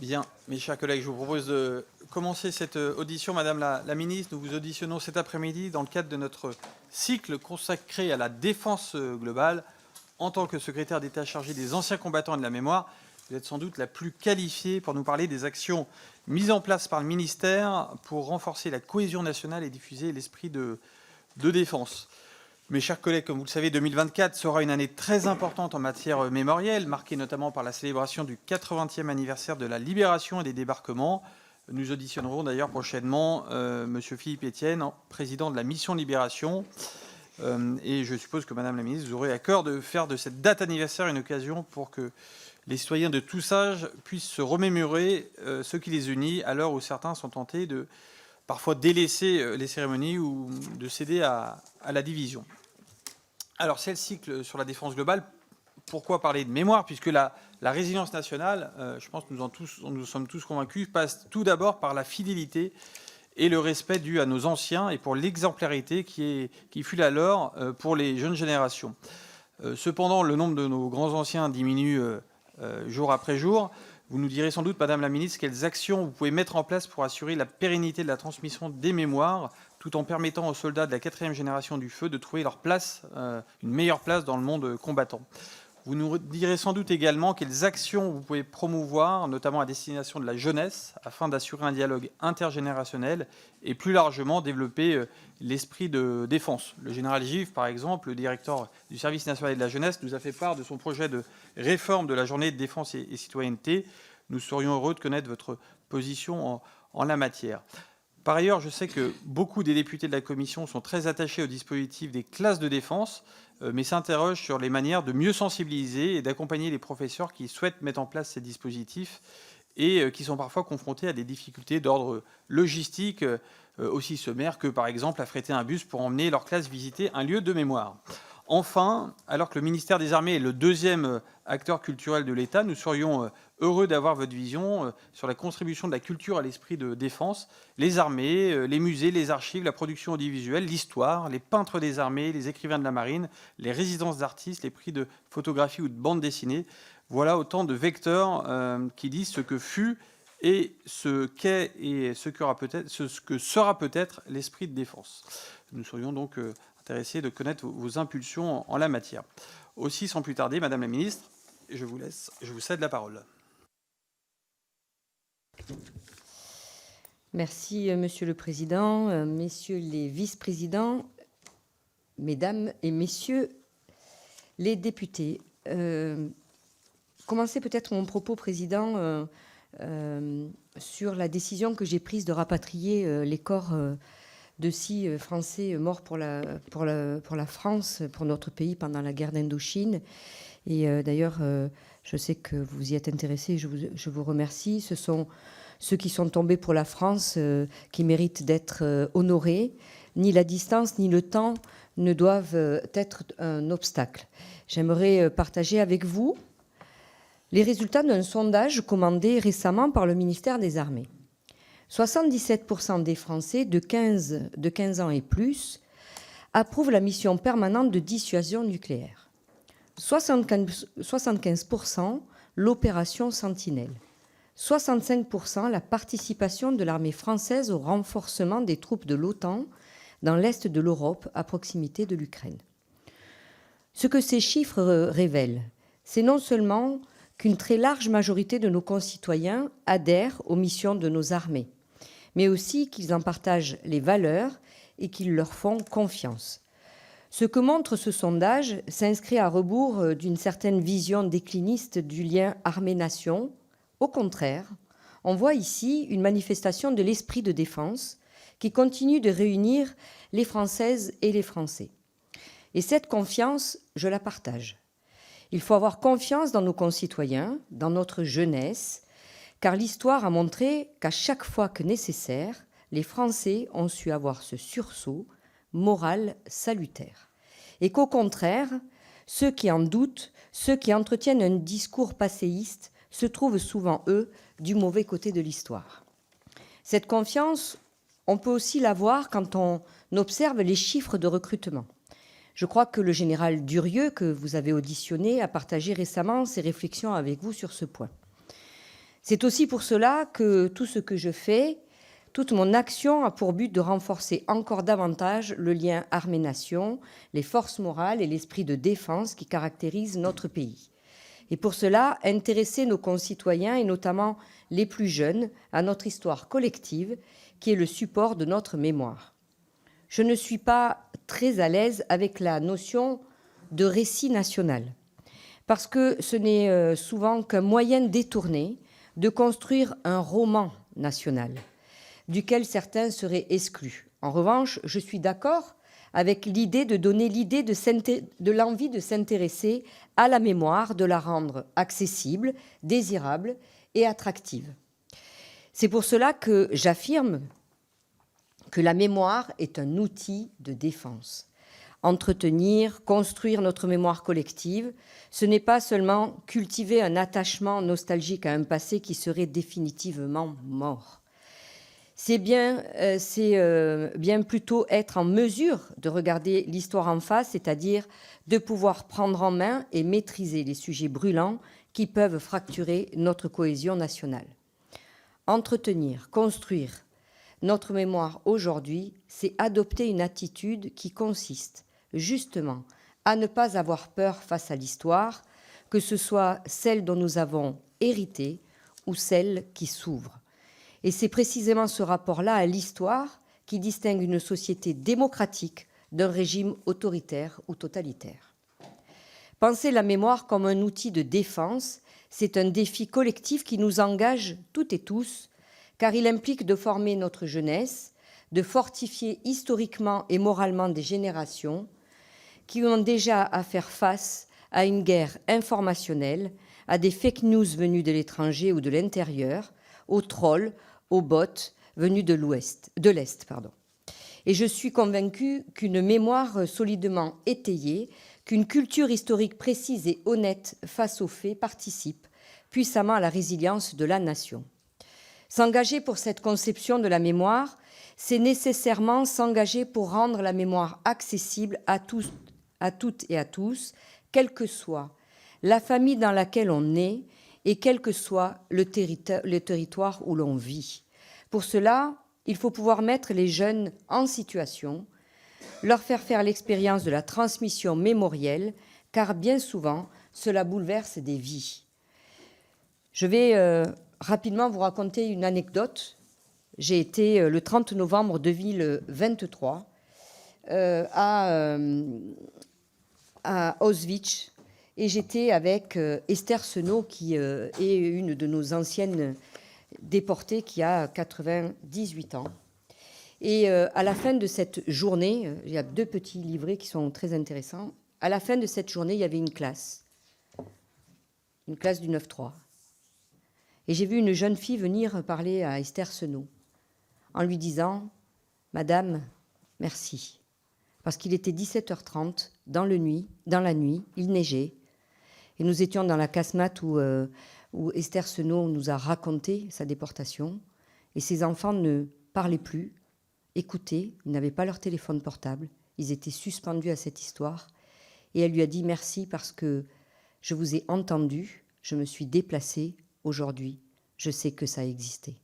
Bien, mes chers collègues, je vous propose de commencer cette audition. Madame la ministre, nous vous auditionnons cet après-midi dans le cadre de notre cycle consacré à la défense globale. En tant que secrétaire d'État chargé des anciens combattants et de la mémoire, vous êtes sans doute la plus qualifiée pour nous parler des actions mises en place par le ministère pour renforcer la cohésion nationale et diffuser l'esprit de défense. Mes chers collègues, comme vous le savez, 2024 sera une année très importante en matière mémorielle, marquée notamment par la célébration du 80e anniversaire de la libération et des débarquements. Nous auditionnerons d'ailleurs prochainement M. Philippe Etienne, président de la mission Libération. Et je suppose que, Madame la ministre, vous aurez à cœur de faire de cette date anniversaire une occasion pour que les citoyens de tous âges puissent se remémorer ce qui les unit, à l'heure où certains sont tentés de parfois délaisser les cérémonies ou de céder à la division. Alors, c'est le cycle sur la défense globale. Pourquoi parler de mémoire? Puisque la résilience nationale, je pense que nous sommes tous convaincus, passe tout d'abord par la fidélité et le respect dû à nos anciens et pour l'exemplarité qui fut la leur pour les jeunes générations. Cependant, le nombre de nos grands anciens diminue jour après jour. Vous nous direz sans doute, Madame la ministre, quelles actions vous pouvez mettre en place pour assurer la pérennité de la transmission des mémoires, tout en permettant aux soldats de la 4e génération du feu de trouver leur place, une meilleure place dans le monde combattant. Vous nous direz sans doute également quelles actions vous pouvez promouvoir, notamment à destination de la jeunesse, afin d'assurer un dialogue intergénérationnel et plus largement développer l'esprit de défense. Le général Givre, par exemple, le directeur du service national de la jeunesse, nous a fait part de son projet de réforme de la journée de défense et citoyenneté. Nous serions heureux de connaître votre position en la matière. Par ailleurs, je sais que beaucoup des députés de la Commission sont très attachés au dispositif des classes de défense, mais s'interrogent sur les manières de mieux sensibiliser et d'accompagner les professeurs qui souhaitent mettre en place ces dispositifs et qui sont parfois confrontés à des difficultés d'ordre logistique, aussi sommaires que, par exemple, affréter un bus pour emmener leur classe visiter un lieu de mémoire. Enfin, alors que le ministère des Armées est le deuxième acteur culturel de l'État, nous serions heureux d'avoir votre vision sur la contribution de la culture à l'esprit de défense. Les armées, les musées, les archives, la production audiovisuelle, l'histoire, les peintres des armées, les écrivains de la marine, les résidences d'artistes, les prix de photographie ou de bande dessinée. Voilà autant de vecteurs qui disent ce que fut et ce qu'est et ce que sera peut-être l'esprit de défense. Nous serions donc intéressés de connaître vos impulsions en la matière. Aussi, sans plus tarder, Madame la ministre, je vous cède la parole. Merci, Monsieur le Président, Messieurs les vice-présidents, Mesdames et Messieurs les députés. Commencer peut-être mon propos, Président, sur la décision que j'ai prise de rapatrier les corps de 6 Français morts pour la France, pour notre pays pendant la guerre d'Indochine. Et d'ailleurs, je sais que vous y êtes intéressés, je vous remercie. Ce sont ceux qui sont tombés pour la France qui méritent d'être honorés. Ni la distance ni le temps ne doivent être un obstacle. J'aimerais partager avec vous les résultats d'un sondage commandé récemment par le ministère des Armées. 77% des Français de 15 ans et plus approuvent la mission permanente de dissuasion nucléaire. 75% l'opération Sentinelle. 65% la participation de l'armée française au renforcement des troupes de l'OTAN dans l'est de l'Europe, à proximité de l'Ukraine. Ce que ces chiffres révèlent, c'est non seulement qu'une très large majorité de nos concitoyens adhèrent aux missions de nos armées, mais aussi qu'ils en partagent les valeurs et qu'ils leur font confiance. Ce que montre ce sondage s'inscrit à rebours d'une certaine vision décliniste du lien armée-nation. Au contraire, on voit ici une manifestation de l'esprit de défense qui continue de réunir les Françaises et les Français. Et cette confiance, je la partage. Il faut avoir confiance dans nos concitoyens, dans notre jeunesse, car l'histoire a montré qu'à chaque fois que nécessaire, les Français ont su avoir ce sursaut moral salutaire. Et qu'au contraire, ceux qui en doutent, ceux qui entretiennent un discours passéiste, se trouvent souvent, eux, du mauvais côté de l'histoire. Cette confiance, on peut aussi la voir quand on observe les chiffres de recrutement. Je crois que le général Durieux, que vous avez auditionné, a partagé récemment ses réflexions avec vous sur ce point. C'est aussi pour cela que tout ce que je fais, toute mon action a pour but de renforcer encore davantage le lien armée-nation, les forces morales et l'esprit de défense qui caractérisent notre pays. Et pour cela, intéresser nos concitoyens, et notamment les plus jeunes, à notre histoire collective, qui est le support de notre mémoire. Je ne suis pas très à l'aise avec la notion de récit national, parce que ce n'est souvent qu'un moyen détourné de construire un roman national, duquel certains seraient exclus. En revanche, je suis d'accord avec l'idée de donner l'idée de l'envie de s'intéresser à la mémoire, de la rendre accessible, désirable et attractive. C'est pour cela que j'affirme que la mémoire est un outil de défense. Entretenir, construire notre mémoire collective, ce n'est pas seulement cultiver un attachement nostalgique à un passé qui serait définitivement mort. C'est bien plutôt être en mesure de regarder l'histoire en face, c'est-à-dire de pouvoir prendre en main et maîtriser les sujets brûlants qui peuvent fracturer notre cohésion nationale. Entretenir, construire notre mémoire aujourd'hui, c'est adopter une attitude qui consiste justement à ne pas avoir peur face à l'histoire, que ce soit celle dont nous avons hérité ou celle qui s'ouvre. Et c'est précisément ce rapport-là à l'histoire qui distingue une société démocratique d'un régime autoritaire ou totalitaire. Penser la mémoire comme un outil de défense, c'est un défi collectif qui nous engage toutes et tous, car il implique de former notre jeunesse, de fortifier historiquement et moralement des générations qui ont déjà à faire face à une guerre informationnelle, à des fake news venus de l'étranger ou de l'intérieur, aux trolls, aux bots venus de l'Est. Et je suis convaincue qu'une mémoire solidement étayée, qu'une culture historique précise et honnête face aux faits participe puissamment à la résilience de la nation. S'engager pour cette conception de la mémoire, c'est nécessairement s'engager pour rendre la mémoire accessible à toutes et à tous, quelle que soit la famille dans laquelle on est et quel que soit le territoire où l'on vit. Pour cela, il faut pouvoir mettre les jeunes en situation, leur faire l'expérience de la transmission mémorielle, car bien souvent, cela bouleverse des vies. Je vais rapidement vous raconter une anecdote. J'ai été le 30 novembre 2023 à Auschwitz et j'étais avec Esther Senot qui est une de nos anciennes déportée qui a 98 ans. Et à la fin de cette journée, il y a 2 petits livrets qui sont très intéressants. À la fin de cette journée, il y avait une classe du 9-3. Et j'ai vu une jeune fille venir parler à Esther Senot en lui disant « Madame, merci ». Parce qu'il était 17h30, dans la nuit, il neigeait. Et nous étions dans la casemate où Esther Senot nous a raconté sa déportation. Et ses enfants ne parlaient plus, écoutaient, ils n'avaient pas leur téléphone portable. Ils étaient suspendus à cette histoire. Et elle lui a dit merci parce que je vous ai entendu, je me suis déplacée. Aujourd'hui, je sais que ça existait.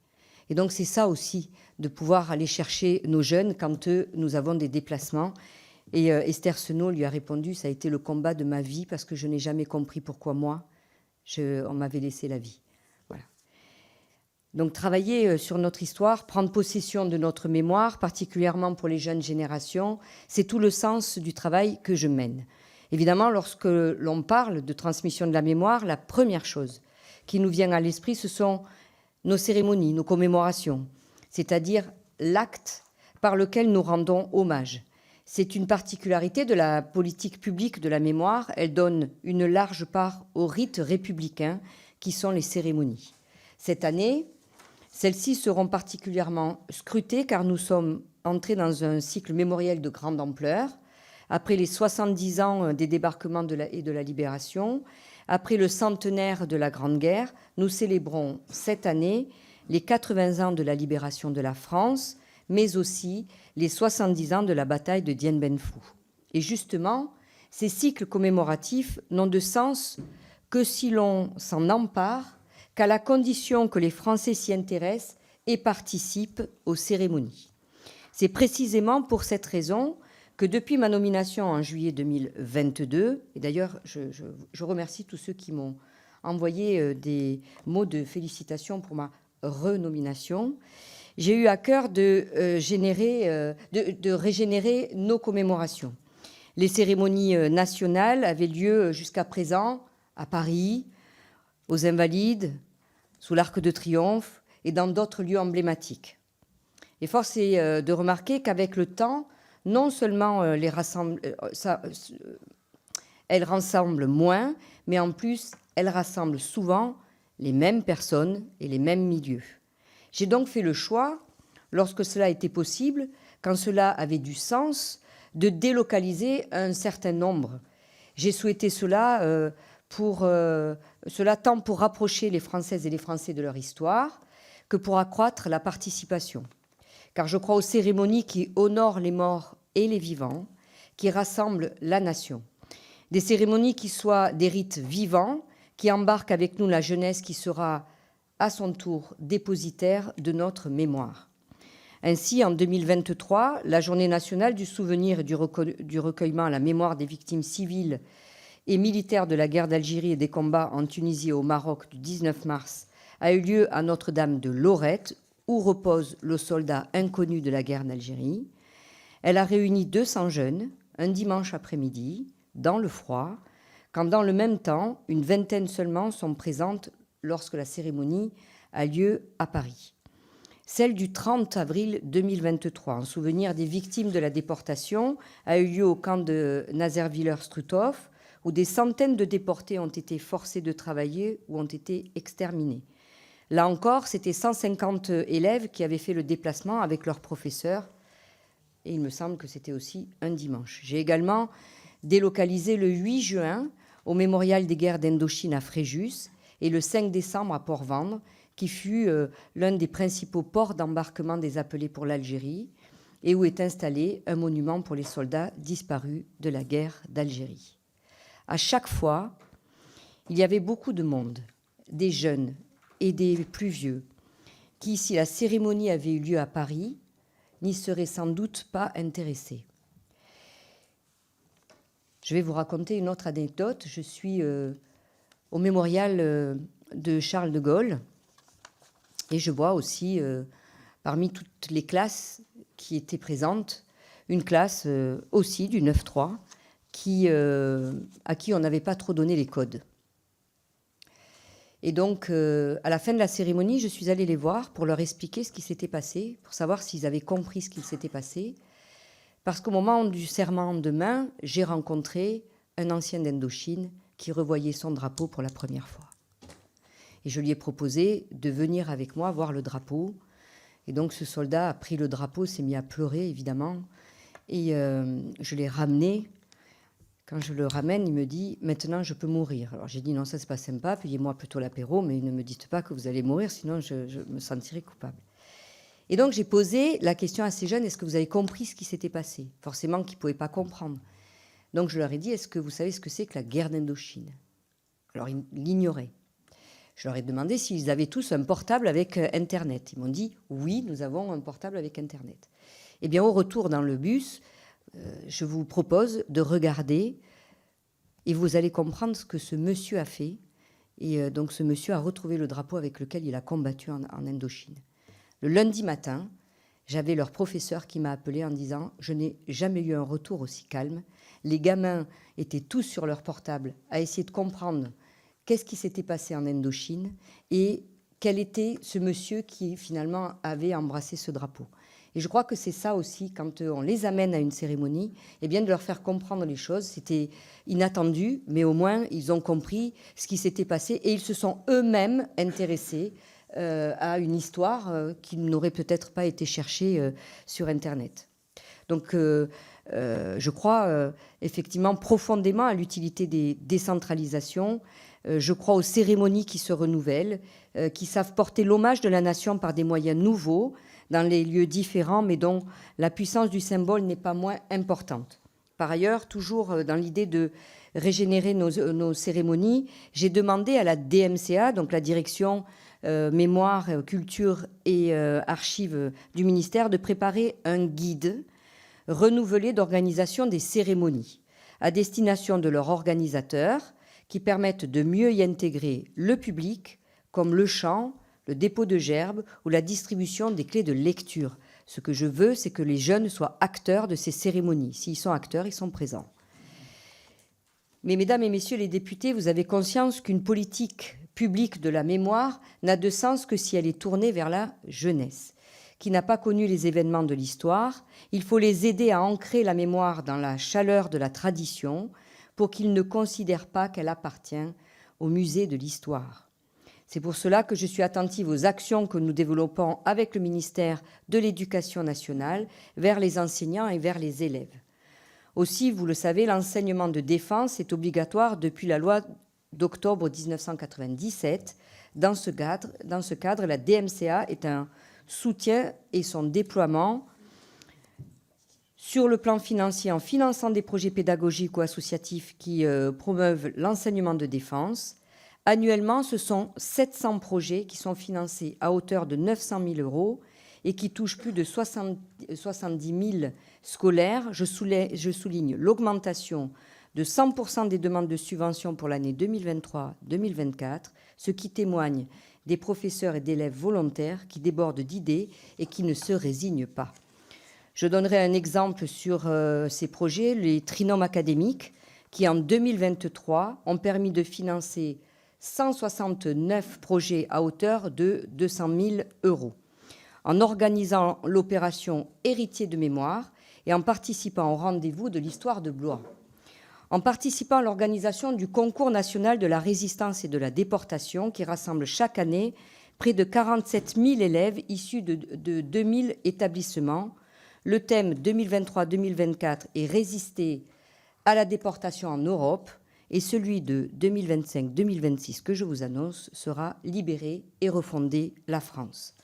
Et donc c'est ça aussi, de pouvoir aller chercher nos jeunes quand nous avons des déplacements. Et Esther Senot lui a répondu, ça a été le combat de ma vie parce que je n'ai jamais compris pourquoi moi, on m'avait laissé la vie. Voilà. Donc travailler sur notre histoire, prendre possession de notre mémoire, particulièrement pour les jeunes générations, c'est tout le sens du travail que je mène. Évidemment, lorsque l'on parle de transmission de la mémoire, la première chose qui nous vient à l'esprit, ce sont nos cérémonies, nos commémorations, c'est-à-dire l'acte par lequel nous rendons hommage. C'est une particularité de la politique publique de la mémoire. Elle donne une large part aux rites républicains qui sont les cérémonies. Cette année, celles-ci seront particulièrement scrutées car nous sommes entrés dans un cycle mémoriel de grande ampleur. Après les 70 ans des débarquements et de la libération, après le centenaire de la Grande Guerre, nous célébrons cette année les 80 ans de la libération de la France, mais aussi les 70 ans de la bataille de Dien Bien Phu. Et justement, ces cycles commémoratifs n'ont de sens que si l'on s'en empare, qu'à la condition que les Français s'y intéressent et participent aux cérémonies. C'est précisément pour cette raison que depuis ma nomination en juillet 2022, et d'ailleurs je remercie tous ceux qui m'ont envoyé des mots de félicitations pour ma renomination, j'ai eu à cœur de régénérer nos commémorations. Les cérémonies nationales avaient lieu jusqu'à présent à Paris, aux Invalides, sous l'Arc de Triomphe et dans d'autres lieux emblématiques. Et force est de remarquer qu'avec le temps, non seulement elles rassemblent moins, mais en plus, elles rassemblent souvent les mêmes personnes et les mêmes milieux. J'ai donc fait le choix, lorsque cela était possible, quand cela avait du sens, de délocaliser un certain nombre. J'ai souhaité cela tant pour rapprocher les Françaises et les Français de leur histoire que pour accroître la participation. Car je crois aux cérémonies qui honorent les morts et les vivants, qui rassemblent la nation. Des cérémonies qui soient des rites vivants, qui embarquent avec nous la jeunesse qui sera à son tour dépositaire de notre mémoire. Ainsi, en 2023, la Journée nationale du souvenir et du recueillement à la mémoire des victimes civiles et militaires de la guerre d'Algérie et des combats en Tunisie et au Maroc du 19 mars a eu lieu à Notre-Dame de Lorette, où repose le soldat inconnu de la guerre d'Algérie. Elle a réuni 200 jeunes, un dimanche après-midi, dans le froid, quand dans le même temps, une vingtaine seulement sont présentes lorsque la cérémonie a lieu à Paris. Celle du 30 avril 2023, en souvenir des victimes de la déportation, a eu lieu au camp de Nazerwiller-Struthof, où des centaines de déportés ont été forcés de travailler ou ont été exterminés. Là encore, c'était 150 élèves qui avaient fait le déplacement avec leurs professeurs, et il me semble que c'était aussi un dimanche. J'ai également délocalisé le 8 juin au Mémorial des guerres d'Indochine à Fréjus et le 5 décembre à Port-Vendre, qui fut l'un des principaux ports d'embarquement des appelés pour l'Algérie et où est installé un monument pour les soldats disparus de la guerre d'Algérie. À chaque fois, il y avait beaucoup de monde, des jeunes et des plus vieux, qui, si la cérémonie avait eu lieu à Paris, n'y seraient sans doute pas intéressés. Je vais vous raconter une autre anecdote. Je suis au mémorial de Charles de Gaulle et je vois aussi, parmi toutes les classes qui étaient présentes, une classe aussi du 9-3 à qui on n'avait pas trop donné les codes. Et donc, à la fin de la cérémonie, je suis allée les voir pour leur expliquer ce qui s'était passé, pour savoir s'ils avaient compris ce qui s'était passé. Parce qu'au moment du serment de main, j'ai rencontré un ancien d'Indochine qui revoyait son drapeau pour la première fois. Et je lui ai proposé de venir avec moi voir le drapeau. Et donc, ce soldat a pris le drapeau, s'est mis à pleurer, évidemment. Et je l'ai ramené. Quand je le ramène, il me dit « Maintenant, je peux mourir ». Alors, j'ai dit « Non, ça, c'est pas sympa. Payez-moi plutôt l'apéro, mais ne me dites pas que vous allez mourir, sinon je me sentirai coupable. » Et donc, j'ai posé la question à ces jeunes « Est-ce que vous avez compris ce qui s'était passé ?» Forcément qu'ils ne pouvaient pas comprendre. Donc, je leur ai dit « Est-ce que vous savez ce que c'est que la guerre d'Indochine ?» Alors, ils l'ignoraient. Je leur ai demandé s'ils avaient tous un portable avec Internet. Ils m'ont dit « Oui, nous avons un portable avec Internet. » Eh bien, au retour dans le bus, je vous propose de regarder et vous allez comprendre ce que ce monsieur a fait. Et donc, ce monsieur a retrouvé le drapeau avec lequel il a combattu en Indochine. Le lundi matin, j'avais leur professeur qui m'a appelé en disant « Je n'ai jamais eu un retour aussi calme. Les gamins étaient tous sur leur portable à essayer de comprendre qu'est-ce qui s'était passé en Indochine et quel était ce monsieur qui finalement avait embrassé ce drapeau. » Et je crois que c'est ça aussi, quand on les amène à une cérémonie, eh bien de leur faire comprendre les choses. C'était inattendu, mais au moins ils ont compris ce qui s'était passé et ils se sont eux-mêmes intéressés à une histoire qui n'aurait peut-être pas été cherchée sur Internet. Donc je crois effectivement profondément à l'utilité des décentralisations. Je crois aux cérémonies qui se renouvellent, qui savent porter l'hommage de la nation par des moyens nouveaux, dans les lieux différents, mais dont la puissance du symbole n'est pas moins importante. Par ailleurs, toujours dans l'idée de régénérer nos cérémonies, j'ai demandé à la DMCA, donc la direction mémoire, culture et archives du ministère, de préparer un guide renouvelé d'organisation des cérémonies à destination de leurs organisateurs qui permettent de mieux y intégrer le public, comme le chant, le dépôt de gerbes ou la distribution des clés de lecture. Ce que je veux, c'est que les jeunes soient acteurs de ces cérémonies. S'ils sont acteurs, ils sont présents. Mais mesdames et messieurs les députés, vous avez conscience qu'une politique publique de la mémoire n'a de sens que si elle est tournée vers la jeunesse, qui n'a pas connu les événements de l'histoire. Il faut les aider à ancrer la mémoire dans la chaleur de la tradition pour qu'ils ne considèrent pas qu'elle appartient au musée de l'histoire. C'est pour cela que je suis attentive aux actions que nous développons avec le ministère de l'Éducation nationale vers les enseignants et vers les élèves. Aussi, vous le savez, l'enseignement de défense est obligatoire depuis la loi d'octobre 1997. Dans ce cadre, la DMCA est un soutien et son déploiement sur le plan financier en finançant des projets pédagogiques ou associatifs qui promeuvent l'enseignement de défense. Annuellement, ce sont 700 projets qui sont financés à hauteur de 900 000 euros et qui touchent plus de 70 000 scolaires. Je souligne l'augmentation de 100% des demandes de subventions pour l'année 2023-2024, ce qui témoigne des professeurs et d'élèves volontaires qui débordent d'idées et qui ne se résignent pas. Je donnerai un exemple sur ces projets, les trinômes académiques, qui en 2023 ont permis de financer 169 projets à hauteur de 200 000 euros. En organisant l'opération Héritier de mémoire et en participant au rendez-vous de l'histoire de Blois. En participant à l'organisation du concours national de la résistance et de la déportation qui rassemble chaque année près de 47 000 élèves issus de 2000 établissements. Le thème 2023-2024 est Résister à la déportation en Europe et celui de 2025-2026 que je vous annonce sera Libérer et refonder la France.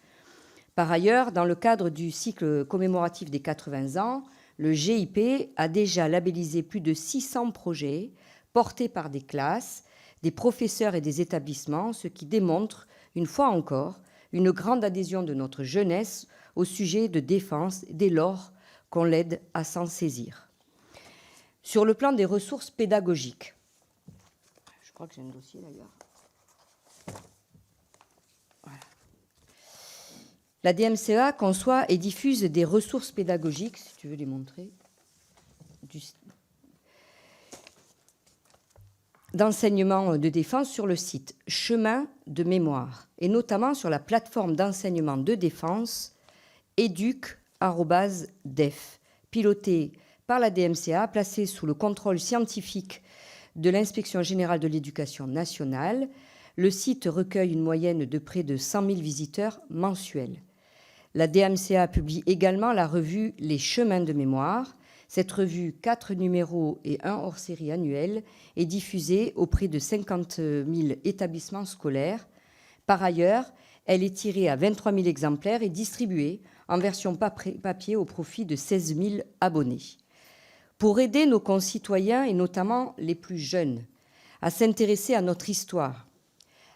Par ailleurs, dans le cadre du cycle commémoratif des 80 ans, le GIP a déjà labellisé plus de 600 projets portés par des classes, des professeurs et des établissements, ce qui démontre, une fois encore, une grande adhésion de notre jeunesse au sujet de défense dès lors qu'on l'aide à s'en saisir. Sur le plan des ressources pédagogiques, je crois que j'ai un dossier d'ailleurs. Voilà. La DMCA conçoit et diffuse des ressources pédagogiques, si tu veux les montrer, d'enseignement de défense sur le site Chemin de mémoire et notamment sur la plateforme d'enseignement de défense educ@def, pilotée par la DMCA, placée sous le contrôle scientifique de l'Inspection générale de l'éducation nationale. Le site recueille une moyenne de près de 100 000 visiteurs mensuels. La DMCA publie également la revue Les Chemins de mémoire. Cette revue, 4 numéros et un hors-série annuel, est diffusée auprès de 50 000 établissements scolaires. Par ailleurs, elle est tirée à 23 000 exemplaires et distribuée en version papier au profit de 16 000 abonnés. Pour aider nos concitoyens, et notamment les plus jeunes, à s'intéresser à notre histoire,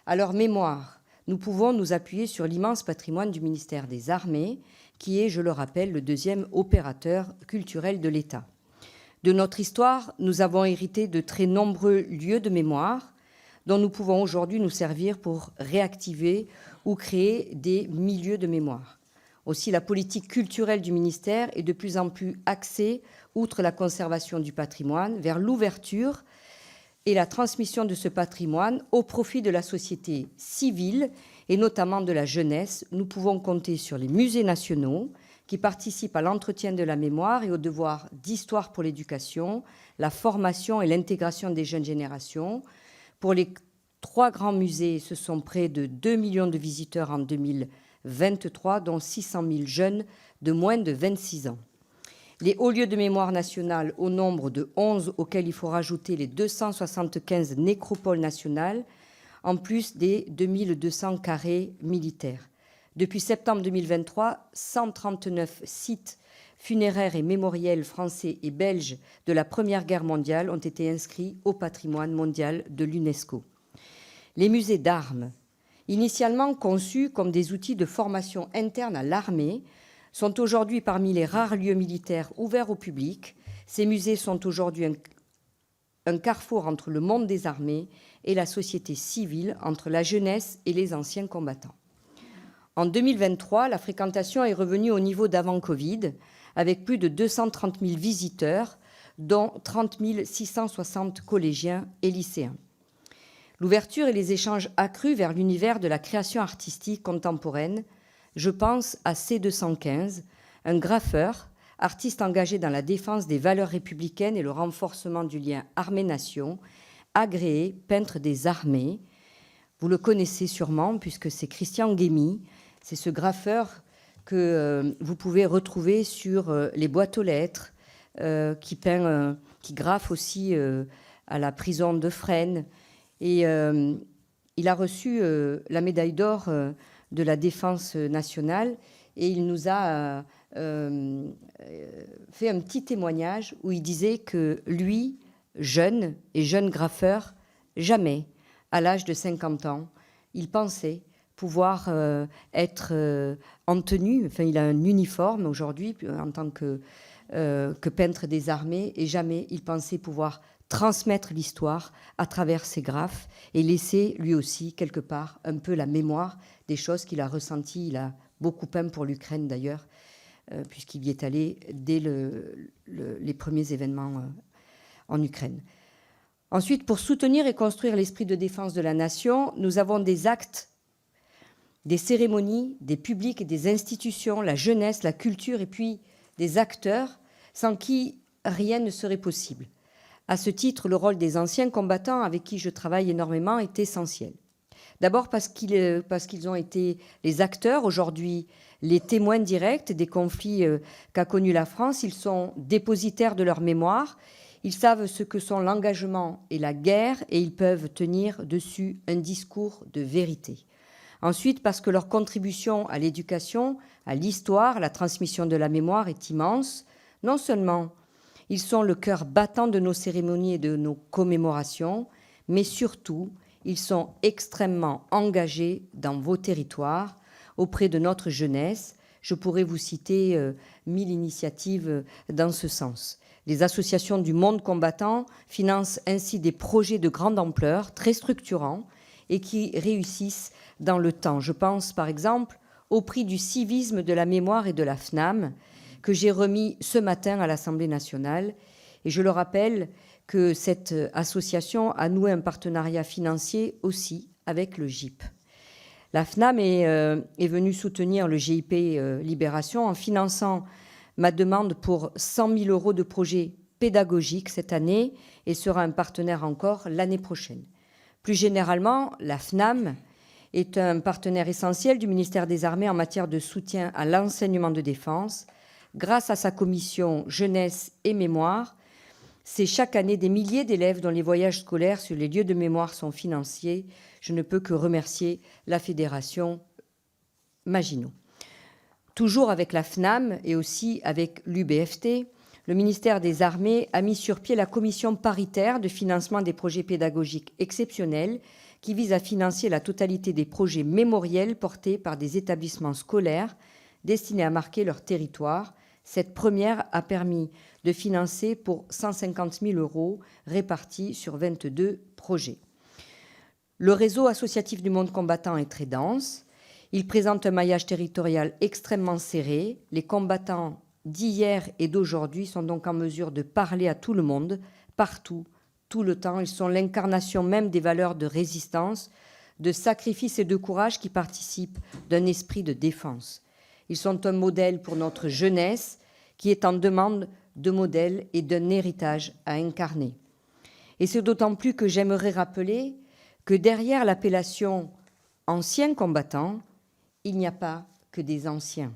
à leur mémoire, nous pouvons nous appuyer sur l'immense patrimoine du ministère des Armées, qui est, je le rappelle, le deuxième opérateur culturel de l'État. De notre histoire, nous avons hérité de très nombreux lieux de mémoire dont nous pouvons aujourd'hui nous servir pour réactiver ou créer des milieux de mémoire. Aussi, la politique culturelle du ministère est de plus en plus axée, outre la conservation du patrimoine, vers l'ouverture et la transmission de ce patrimoine au profit de la société civile et notamment de la jeunesse. Nous pouvons compter sur les musées nationaux qui participent à l'entretien de la mémoire et au devoir d'histoire pour l'éducation, la formation et l'intégration des jeunes générations. Pour les 3 grands musées, ce sont près de 2 millions de visiteurs en 2023, dont 600 000 jeunes de moins de 26 ans. Les hauts lieux de mémoire nationale au nombre de 11, auxquels il faut rajouter les 275 nécropoles nationales, en plus des 2200 carrés militaires. Depuis septembre 2023, 139 sites funéraires et mémoriels français et belges de la Première Guerre mondiale ont été inscrits au patrimoine mondial de l'UNESCO. Les musées d'armes, initialement conçus comme des outils de formation interne à l'armée, sont aujourd'hui parmi les rares lieux militaires ouverts au public. Ces musées sont aujourd'hui un carrefour entre le monde des armées et la société civile, entre la jeunesse et les anciens combattants. En 2023, la fréquentation est revenue au niveau d'avant Covid, avec plus de 230 000 visiteurs, dont 30 660 collégiens et lycéens. L'ouverture et les échanges accrus vers l'univers de la création artistique contemporaine, je pense à C215, un graffeur, artiste engagé dans la défense des valeurs républicaines et le renforcement du lien armée-nation, agréé peintre des armées. Vous le connaissez sûrement puisque c'est Christian Guémy, c'est ce graffeur que vous pouvez retrouver sur les boîtes aux lettres, qui graffe aussi à la prison de Fresnes. Et il a reçu la médaille d'or de la Défense nationale et il nous a fait un petit témoignage où il disait que lui, jeune et jeune graffeur, jamais, à l'âge de 50 ans, il pensait pouvoir être en tenue, enfin il a un uniforme aujourd'hui en tant que peintre des armées et jamais il pensait pouvoir transmettre l'histoire à travers ses graphes et laisser lui aussi quelque part un peu la mémoire des choses qu'il a ressenties. Il a beaucoup peint pour l'Ukraine d'ailleurs, puisqu'il y est allé dès les premiers événements en Ukraine. Ensuite, pour soutenir et construire l'esprit de défense de la nation, nous avons des actes, des cérémonies, des publics et des institutions, la jeunesse, la culture et puis des acteurs sans qui rien ne serait possible. À ce titre, le rôle des anciens combattants avec qui je travaille énormément est essentiel. D'abord parce qu'ils ont été les acteurs, aujourd'hui les témoins directs des conflits qu'a connus la France. Ils sont dépositaires de leur mémoire, ils savent ce que sont l'engagement et la guerre et ils peuvent tenir dessus un discours de vérité. Ensuite, parce que leur contribution à l'éducation, à l'histoire, à la transmission de la mémoire est immense. Non seulement ils sont le cœur battant de nos cérémonies et de nos commémorations, mais surtout, ils sont extrêmement engagés dans vos territoires, auprès de notre jeunesse. Je pourrais vous citer 1000 initiatives dans ce sens. Les associations du monde combattant financent ainsi des projets de grande ampleur, très structurants, et qui réussissent dans le temps. Je pense par exemple au prix du civisme de la mémoire et de la FNAM, que j'ai remis ce matin à l'Assemblée nationale. Et je le rappelle que cette association a noué un partenariat financier aussi avec le GIP. La FNAM est venue soutenir le GIP Libération en finançant ma demande pour 100 000 € de projets pédagogiques cette année et sera un partenaire encore l'année prochaine. Plus généralement, la FNAM est un partenaire essentiel du ministère des Armées en matière de soutien à l'enseignement de défense. Grâce à sa commission jeunesse et mémoire, c'est chaque année des milliers d'élèves dont les voyages scolaires sur les lieux de mémoire sont financés. Je ne peux que remercier la fédération Maginot. Toujours avec la FNAM et aussi avec l'UBFT, le ministère des Armées a mis sur pied la commission paritaire de financement des projets pédagogiques exceptionnels qui vise à financer la totalité des projets mémoriels portés par des établissements scolaires destinés à marquer leur territoire. Cette première a permis de financer pour 150 000 € répartis sur 22 projets. Le réseau associatif du monde combattant est très dense. Il présente un maillage territorial extrêmement serré. Les combattants d'hier et d'aujourd'hui sont donc en mesure de parler à tout le monde, partout, tout le temps. Ils sont l'incarnation même des valeurs de résistance, de sacrifice et de courage qui participent d'un esprit de défense. Ils sont un modèle pour notre jeunesse qui est en demande de modèles et d'un héritage à incarner. Et c'est d'autant plus que j'aimerais rappeler que derrière l'appellation « anciens combattants », il n'y a pas que des anciens.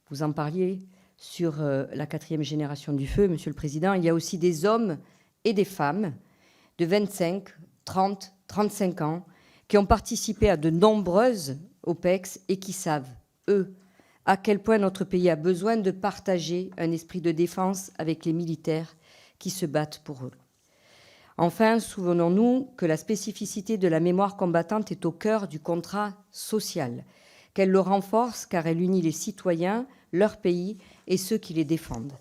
Vous en parliez sur la 4e génération du feu, Monsieur le Président. Il y a aussi des hommes et des femmes de 25, 30, 35 ans qui ont participé à de nombreuses OPEX et qui savent, eux, à quel point notre pays a besoin de partager un esprit de défense avec les militaires qui se battent pour eux. Enfin, souvenons-nous que la spécificité de la mémoire combattante est au cœur du contrat social, qu'elle le renforce car elle unit les citoyens, leur pays et ceux qui les défendent.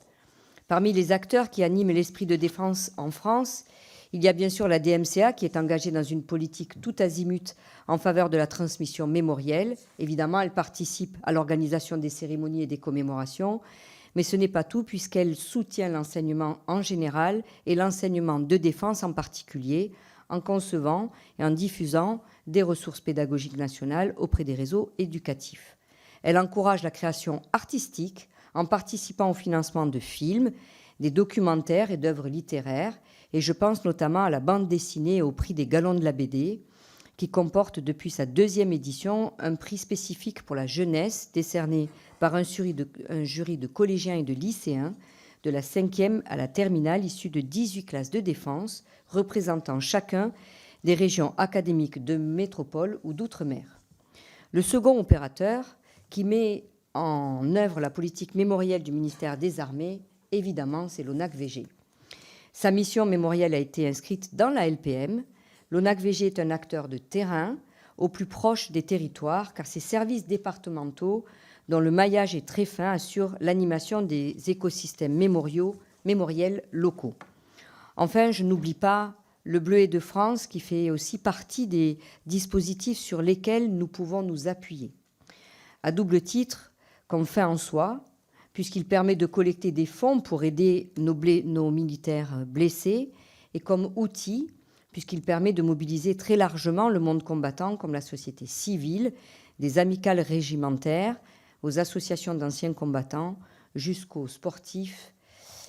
Parmi les acteurs qui animent l'esprit de défense en France, il y a bien sûr la DMCA qui est engagée dans une politique tout azimut en faveur de la transmission mémorielle. Évidemment, elle participe à l'organisation des cérémonies et des commémorations, mais ce n'est pas tout puisqu'elle soutient l'enseignement en général et l'enseignement de défense en particulier, en concevant et en diffusant des ressources pédagogiques nationales auprès des réseaux éducatifs. Elle encourage la création artistique en participant au financement de films, des documentaires et d'œuvres littéraires, et je pense notamment à la bande dessinée et au prix des Galons de la BD, qui comporte depuis sa 2e édition un prix spécifique pour la jeunesse décerné par un jury de collégiens et de lycéens de la 5e à la terminale, issus de 18 classes de défense, représentant chacun des régions académiques de métropole ou d'outre-mer. Le second opérateur, qui met en œuvre la politique mémorielle du ministère des Armées, évidemment, c'est l'ONAC-VG. Sa mission mémorielle a été inscrite dans la LPM. L'ONAC-VG est un acteur de terrain au plus proche des territoires, car ses services départementaux, dont le maillage est très fin, assurent l'animation des écosystèmes mémoriels locaux. Enfin, je n'oublie pas le Bleuet de France, qui fait aussi partie des dispositifs sur lesquels nous pouvons nous appuyer. À double titre, comme fin en soi, puisqu'il permet de collecter des fonds pour aider nos militaires blessés, et comme outil, puisqu'il permet de mobiliser très largement le monde combattant, comme la société civile, des amicales régimentaires, aux associations d'anciens combattants, jusqu'aux sportifs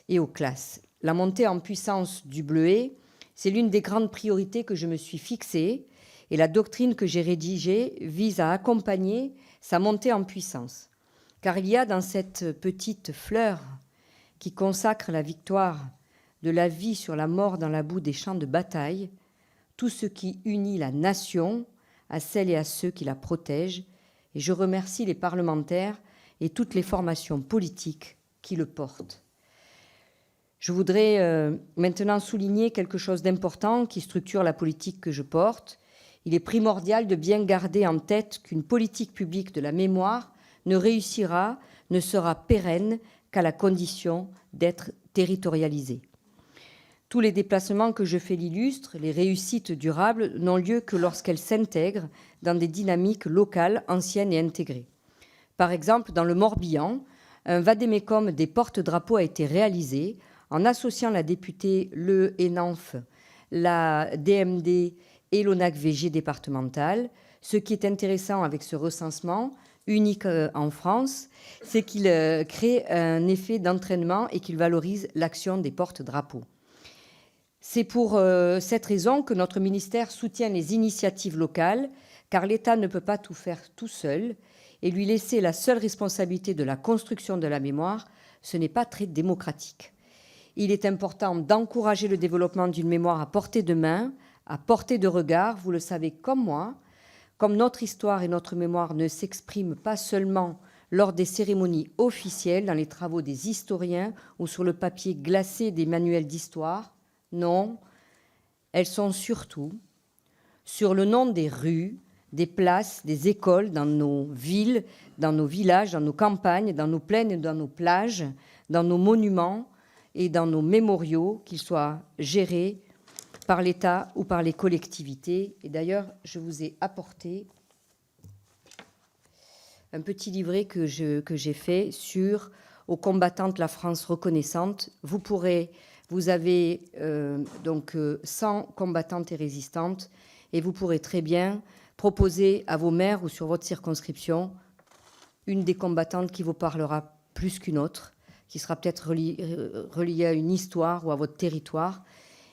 et aux classes. La montée en puissance du Bleuet, c'est l'une des grandes priorités que je me suis fixée, et la doctrine que j'ai rédigée vise à accompagner sa montée en puissance. Car il y a dans cette petite fleur qui consacre la victoire de la vie sur la mort dans la boue des champs de bataille, tout ce qui unit la nation à celles et à ceux qui la protègent. Et je remercie les parlementaires et toutes les formations politiques qui le portent. Je voudrais maintenant souligner quelque chose d'important qui structure la politique que je porte. Il est primordial de bien garder en tête qu'une politique publique de la mémoire ne réussira, ne sera pérenne qu'à la condition d'être territorialisée. Tous les déplacements que je fais l'illustrent, les réussites durables n'ont lieu que lorsqu'elles s'intègrent dans des dynamiques locales, anciennes et intégrées. Par exemple, dans le Morbihan, un vade-mecum des porte-drapeaux a été réalisé en associant la députée Le Hénanf, la DMD et l'ONAC-VG départemental. Ce qui est intéressant avec ce recensement, unique en France, c'est qu'il crée un effet d'entraînement et qu'il valorise l'action des porte-drapeaux. C'est pour cette raison que notre ministère soutient les initiatives locales, car l'État ne peut pas tout faire tout seul, et lui laisser la seule responsabilité de la construction de la mémoire, ce n'est pas très démocratique. Il est important d'encourager le développement d'une mémoire à portée de main, à portée de regard. Vous le savez comme moi, comme notre histoire et notre mémoire ne s'expriment pas seulement lors des cérémonies officielles, dans les travaux des historiens ou sur le papier glacé des manuels d'histoire. Non, elles sont surtout sur le nom des rues, des places, des écoles, dans nos villes, dans nos villages, dans nos campagnes, dans nos plaines et dans nos plages, dans nos monuments et dans nos mémoriaux, qu'ils soient gérés par l'État ou par les collectivités. Et d'ailleurs, je vous ai apporté un petit livret que j'ai fait sur « Aux combattantes, la France reconnaissante ». Vous avez donc 100 combattantes et résistantes, et vous pourrez très bien proposer à vos maires ou sur votre circonscription une des combattantes qui vous parlera plus qu'une autre, qui sera peut-être reliée à une histoire ou à votre territoire.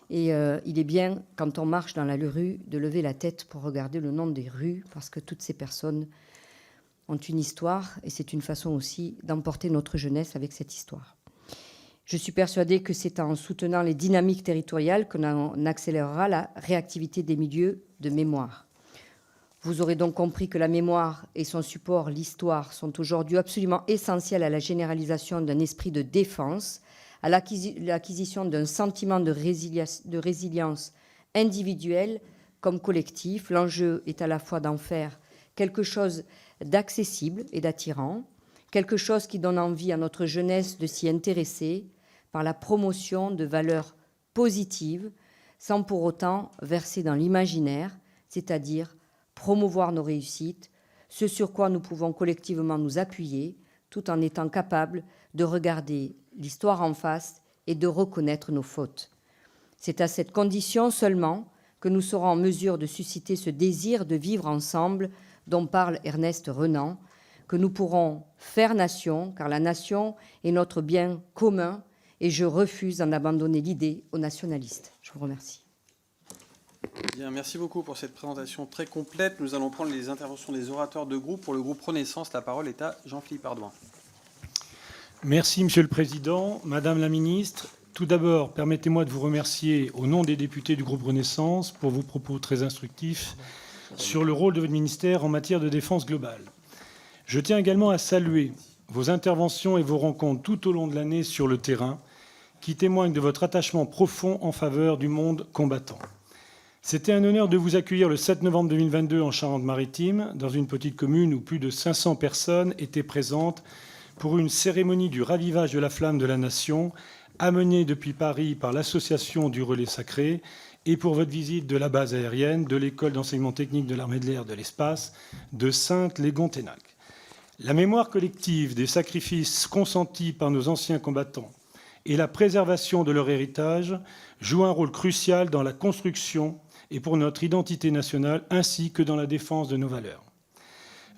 Et il est bien, quand on marche dans la rue, de lever la tête pour regarder le nom des rues, parce que toutes ces personnes ont une histoire, et c'est une façon aussi d'emporter notre jeunesse avec cette histoire. Je suis persuadée que c'est en soutenant les dynamiques territoriales qu'on accélérera la réactivité des milieux de mémoire. Vous aurez donc compris que la mémoire et son support, l'histoire, sont aujourd'hui absolument essentiels à la généralisation d'un esprit de défense, à l'acquisition d'un sentiment de résilience individuelle comme collectif. L'enjeu est à la fois d'en faire quelque chose d'accessible et d'attirant, quelque chose qui donne envie à notre jeunesse de s'y intéresser par la promotion de valeurs positives, sans pour autant verser dans l'imaginaire, c'est-à-dire promouvoir nos réussites, ce sur quoi nous pouvons collectivement nous appuyer, tout en étant capables de regarder l'histoire en face et de reconnaître nos fautes. C'est à cette condition seulement que nous serons en mesure de susciter ce désir de vivre ensemble dont parle Ernest Renan, que nous pourrons faire nation, car la nation est notre bien commun et je refuse d'en abandonner l'idée aux nationalistes. Je vous remercie. Bien, merci beaucoup pour cette présentation très complète. Nous allons prendre les interventions des orateurs de groupe. Pour le groupe Renaissance, la parole est à Jean-Philippe Ardouin. Merci, Monsieur le Président. Madame la Ministre, tout d'abord, permettez-moi de vous remercier au nom des députés du groupe Renaissance pour vos propos très instructifs sur le rôle de votre ministère en matière de défense globale. Je tiens également à saluer vos interventions et vos rencontres tout au long de l'année sur le terrain qui témoignent de votre attachement profond en faveur du monde combattant. C'était un honneur de vous accueillir le 7 novembre 2022 en Charente-Maritime, dans une petite commune où plus de 500 personnes étaient présentes pour une cérémonie du ravivage de la flamme de la nation, amenée depuis Paris par l'association du Relais Sacré, et pour votre visite de la base aérienne de l'école d'enseignement technique de l'armée de l'air de l'espace de Sainte-Légon-Ténac. La mémoire collective des sacrifices consentis par nos anciens combattants et la préservation de leur héritage jouent un rôle crucial dans la construction et pour notre identité nationale, ainsi que dans la défense de nos valeurs.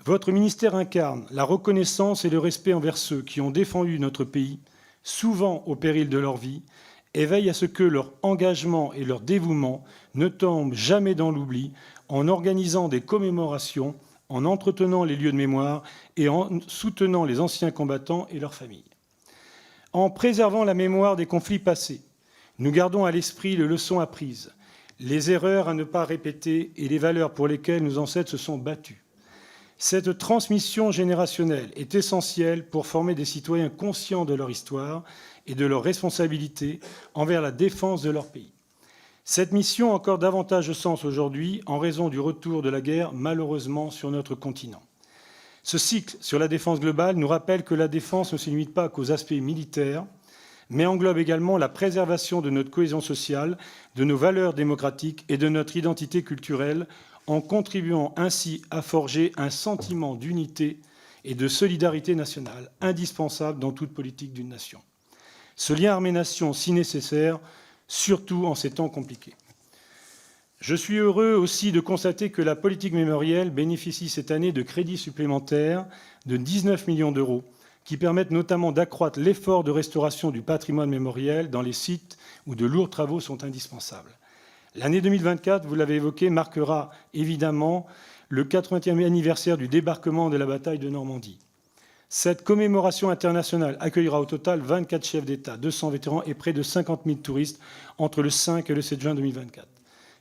Votre ministère incarne la reconnaissance et le respect envers ceux qui ont défendu notre pays, souvent au péril de leur vie, et veille à ce que leur engagement et leur dévouement ne tombent jamais dans l'oubli en organisant des commémorations, en entretenant les lieux de mémoire et en soutenant les anciens combattants et leurs familles. En préservant la mémoire des conflits passés, nous gardons à l'esprit les leçons apprises, les erreurs à ne pas répéter et les valeurs pour lesquelles nos ancêtres se sont battus. Cette transmission générationnelle est essentielle pour former des citoyens conscients de leur histoire et de leurs responsabilités envers la défense de leur pays. Cette mission a encore davantage de sens aujourd'hui en raison du retour de la guerre, malheureusement, sur notre continent. Ce cycle sur la défense globale nous rappelle que la défense ne se limite pas qu'aux aspects militaires, mais englobe également la préservation de notre cohésion sociale, de nos valeurs démocratiques et de notre identité culturelle, en contribuant ainsi à forger un sentiment d'unité et de solidarité nationale, indispensable dans toute politique d'une nation. Ce lien armée-nation si nécessaire, surtout en ces temps compliqués. Je suis heureux aussi de constater que la politique mémorielle bénéficie cette année de crédits supplémentaires de 19 millions d'euros, qui permettent notamment d'accroître l'effort de restauration du patrimoine mémoriel dans les sites où de lourds travaux sont indispensables. L'année 2024, vous l'avez évoqué, marquera évidemment le 80e anniversaire du débarquement de la bataille de Normandie. Cette commémoration internationale accueillera au total 24 chefs d'État, 200 vétérans et près de 50 000 touristes entre le 5 et le 7 juin 2024.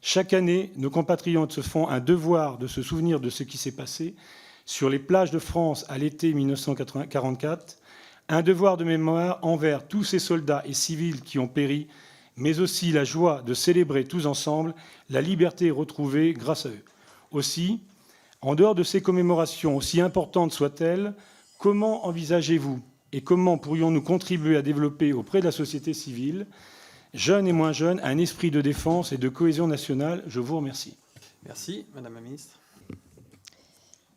Chaque année, nos compatriotes se font un devoir de se souvenir de ce qui s'est passé sur les plages de France à l'été 1944, un devoir de mémoire envers tous ces soldats et civils qui ont péri, mais aussi la joie de célébrer tous ensemble la liberté retrouvée grâce à eux. Aussi, en dehors de ces commémorations, aussi importantes soient-elles, comment envisagez-vous et comment pourrions-nous contribuer à développer auprès de la société civile, jeunes et moins jeunes, un esprit de défense et de cohésion nationale? Je vous remercie. Merci, Madame la Ministre.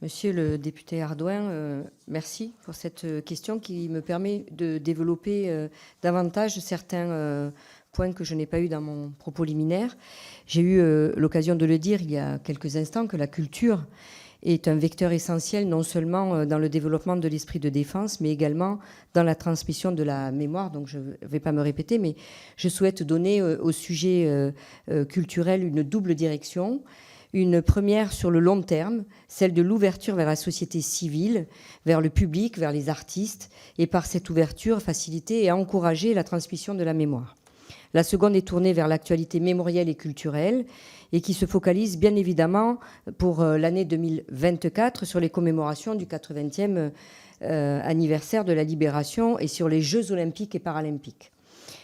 Monsieur le député Ardouin, merci pour cette question qui me permet de développer davantage certains points que je n'ai pas eu dans mon propos liminaire. J'ai eu l'occasion de le dire il y a quelques instants que la culture est un vecteur essentiel non seulement dans le développement de l'esprit de défense, mais également dans la transmission de la mémoire. Donc je ne vais pas me répéter, mais je souhaite donner au sujet culturel une double direction. Une première sur le long terme, celle de l'ouverture vers la société civile, vers le public, vers les artistes, et par cette ouverture, faciliter et encourager la transmission de la mémoire. La seconde est tournée vers l'actualité mémorielle et culturelle et qui se focalise bien évidemment pour l'année 2024 sur les commémorations du 80e anniversaire de la Libération et sur les Jeux olympiques et paralympiques.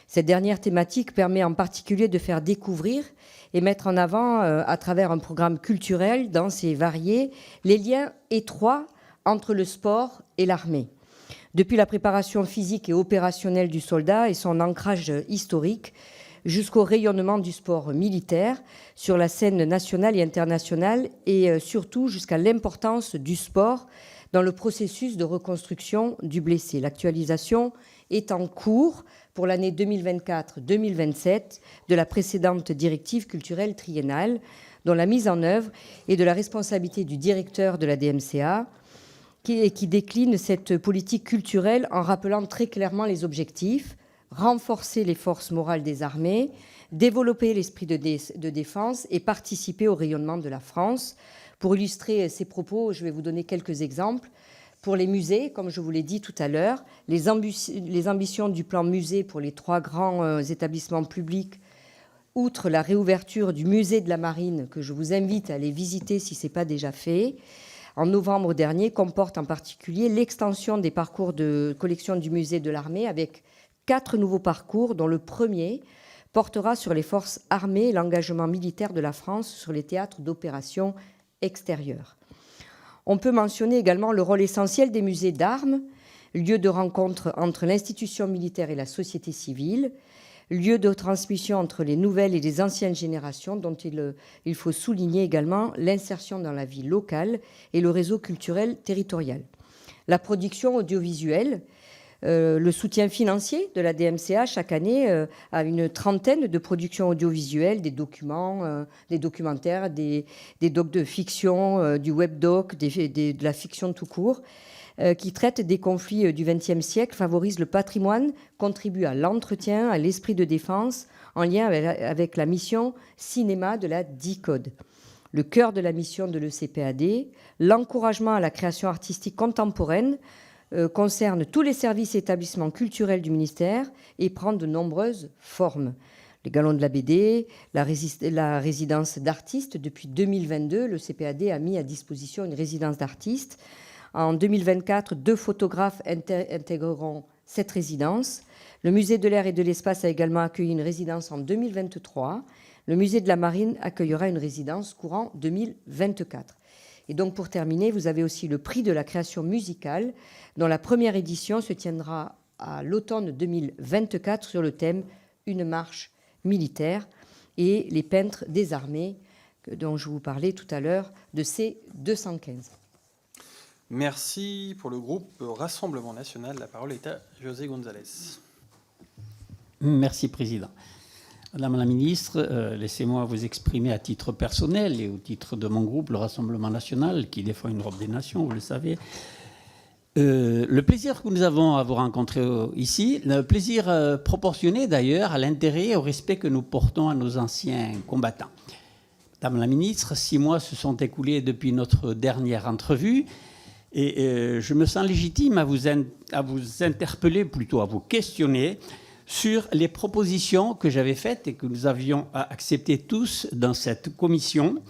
Cette dernière thématique permet en particulier de faire découvrir et mettre en avant, à travers un programme culturel dense et varié, les liens étroits entre le sport et l'armée. Depuis la préparation physique et opérationnelle du soldat et son ancrage historique, jusqu'au rayonnement du sport militaire sur la scène nationale et internationale, et surtout jusqu'à l'importance du sport dans le processus de reconstruction du blessé. L'actualisation est en cours pour l'année 2024-2027 de la précédente directive culturelle triennale, dont la mise en œuvre est de la responsabilité du directeur de la DMCA, qui décline cette politique culturelle en rappelant très clairement les objectifs: renforcer les forces morales des armées, développer l'esprit de défense et participer au rayonnement de la France. Pour illustrer ces propos, je vais vous donner quelques exemples. Pour les musées, comme je vous l'ai dit tout à l'heure, les ambitions du plan musée pour les 3 grands établissements publics, outre la réouverture du musée de la Marine, que je vous invite à aller visiter si ce n'est pas déjà fait, en novembre dernier, comportent en particulier l'extension des parcours de collection du musée de l'armée avec 4 nouveaux parcours, dont le premier portera sur les forces armées et l'engagement militaire de la France sur les théâtres d'opérations extérieures. On peut mentionner également le rôle essentiel des musées d'armes, lieu de rencontre entre l'institution militaire et la société civile, lieu de transmission entre les nouvelles et les anciennes générations, dont il faut souligner également l'insertion dans la vie locale et le réseau culturel territorial. La production audiovisuelle, le soutien financier de la DMCA chaque année à une trentaine de productions audiovisuelles, des documents, des documentaires, des docs de fiction, du webdoc, de la fiction tout court, qui traitent des conflits du XXe siècle, favorisent le patrimoine, contribuent à l'entretien, à l'esprit de défense, en lien avec la mission cinéma de la DICODE. Le cœur de la mission de l'ECPAD, l'encouragement à la création artistique contemporaine, concerne tous les services et établissements culturels du ministère et prend de nombreuses formes. Les Galons de la BD, la résidence d'artistes. Depuis 2022, le CPAD a mis à disposition une résidence d'artistes. En 2024, 2 photographes intégreront cette résidence. Le musée de l'air et de l'espace a également accueilli une résidence en 2023. Le musée de la Marine accueillera une résidence courant 2024. Et donc, pour terminer, vous avez aussi le prix de la création musicale, dont la première édition se tiendra à l'automne 2024 sur le thème « Une marche militaire » et les peintres des armées, dont je vous parlais tout à l'heure, de C215. Merci. Pour le groupe Rassemblement National, la parole est à José González. Merci, Président. Madame la ministre, laissez-moi vous exprimer à titre personnel et au titre de mon groupe, le Rassemblement National, qui défend une Europe des nations, vous le savez, le plaisir que nous avons à vous rencontrer ici, le plaisir proportionné d'ailleurs à l'intérêt et au respect que nous portons à nos anciens combattants. Madame la ministre, 6 mois se sont écoulés depuis notre dernière entrevue et je me sens légitime à vous interpeller, plutôt à vous questionner sur les propositions que j'avais faites et que nous avions acceptées tous dans cette commission,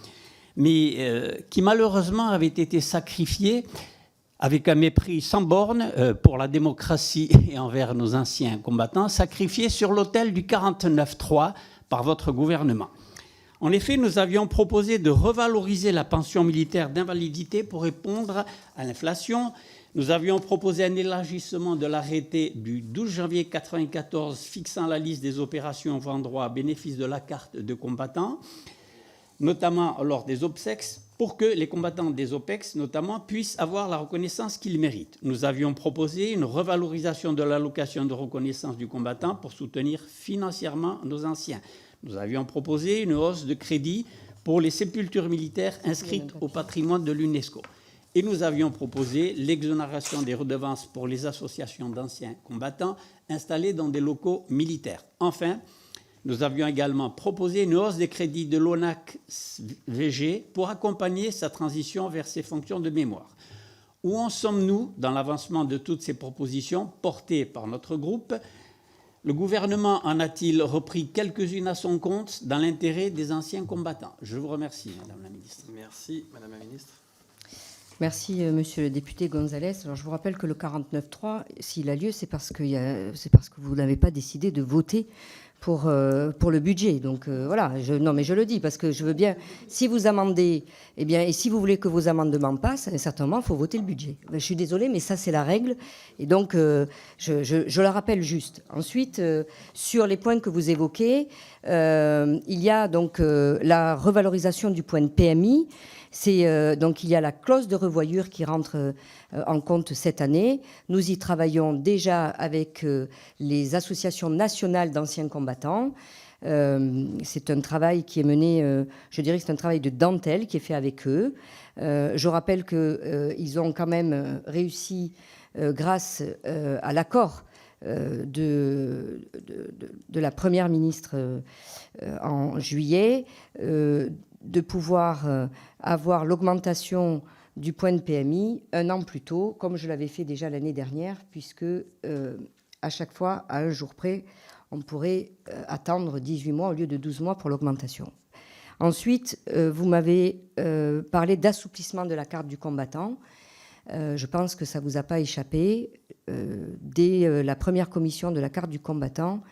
mais qui malheureusement avaient été sacrifiées avec un mépris sans borne pour la démocratie et envers nos anciens combattants, sacrifiées sur l'autel du 49.3 par votre gouvernement. En effet, nous avions proposé de revaloriser la pension militaire d'invalidité pour répondre à l'inflation. Nous avions proposé un élargissement de l'arrêté du 12 janvier 1994 fixant la liste des opérations ouvrant droit à bénéfice de la carte de combattant, notamment lors des obsèques, pour que les combattants des OPEX, notamment, puissent avoir la reconnaissance qu'ils méritent. Nous avions proposé une revalorisation de l'allocation de reconnaissance du combattant pour soutenir financièrement nos anciens. Nous avions proposé une hausse de crédit pour les sépultures militaires inscrites au patrimoine de l'UNESCO. Et nous avions proposé l'exonération des redevances pour les associations d'anciens combattants installées dans des locaux militaires. Enfin, nous avions également proposé une hausse des crédits de l'ONAC-VG pour accompagner sa transition vers ses fonctions de mémoire. Où en sommes-nous dans l'avancement de toutes ces propositions portées par notre groupe ? Le gouvernement en a-t-il repris quelques-unes à son compte dans l'intérêt des anciens combattants? Je vous remercie, Madame la ministre. Merci, Madame la ministre. Merci, monsieur le député Gonzalez. Alors, je vous rappelle que le 49.3, s'il a lieu, c'est parce que vous n'avez pas décidé de voter pour le budget. Donc voilà, non mais je le dis parce que je veux bien, si vous amendez, eh bien, et si vous voulez que vos amendements passent, à un certain moment, il faut voter le budget. Je suis désolée, mais ça c'est la règle. Et donc, je la rappelle juste. Ensuite, sur les points que vous évoquez, il y a donc la revalorisation du point de PMI. Donc il y a la clause de revoyure qui rentre en compte cette année. Nous y travaillons déjà avec les associations nationales d'anciens combattants. C'est un travail qui est mené, je dirais que c'est un travail de dentelle qui est fait avec eux. Je rappelle qu'ils ont quand même réussi, grâce à l'accord de la Première ministre en juillet, de pouvoir avoir l'augmentation du point de PMI un an plus tôt, comme je l'avais fait déjà l'année dernière, puisque à chaque fois, à un jour près, on pourrait attendre 18 mois au lieu de 12 mois pour l'augmentation. Ensuite, vous m'avez parlé d'assouplissement de la carte du combattant. Je pense que ça ne vous a pas échappé. Dès la première commission de la carte du combattant,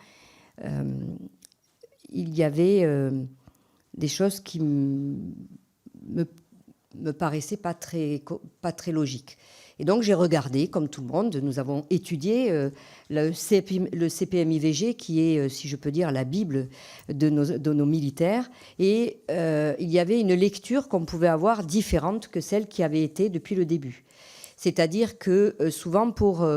il y avait des choses qui me paraissaient pas très logiques. Et donc j'ai regardé, comme tout le monde, nous avons étudié le CPMIVG, qui est, si je peux dire, la Bible de nos militaires. Et il y avait une lecture qu'on pouvait avoir différente que celle qui avait été depuis le début. C'est-à-dire que souvent, pour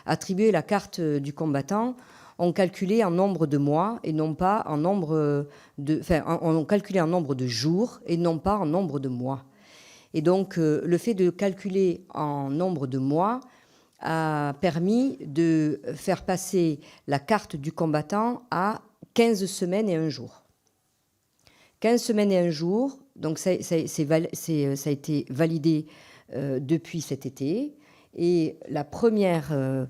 attribuer la carte du combattant, on calculait en nombre de mois et non pas en nombre de... Enfin, on calculait en nombre de jours et non pas en nombre de mois. Et donc, le fait de calculer en nombre de mois a permis de faire passer la carte du combattant à 15 semaines et un jour. 15 semaines et un jour, donc ça a été validé depuis cet été. Et la première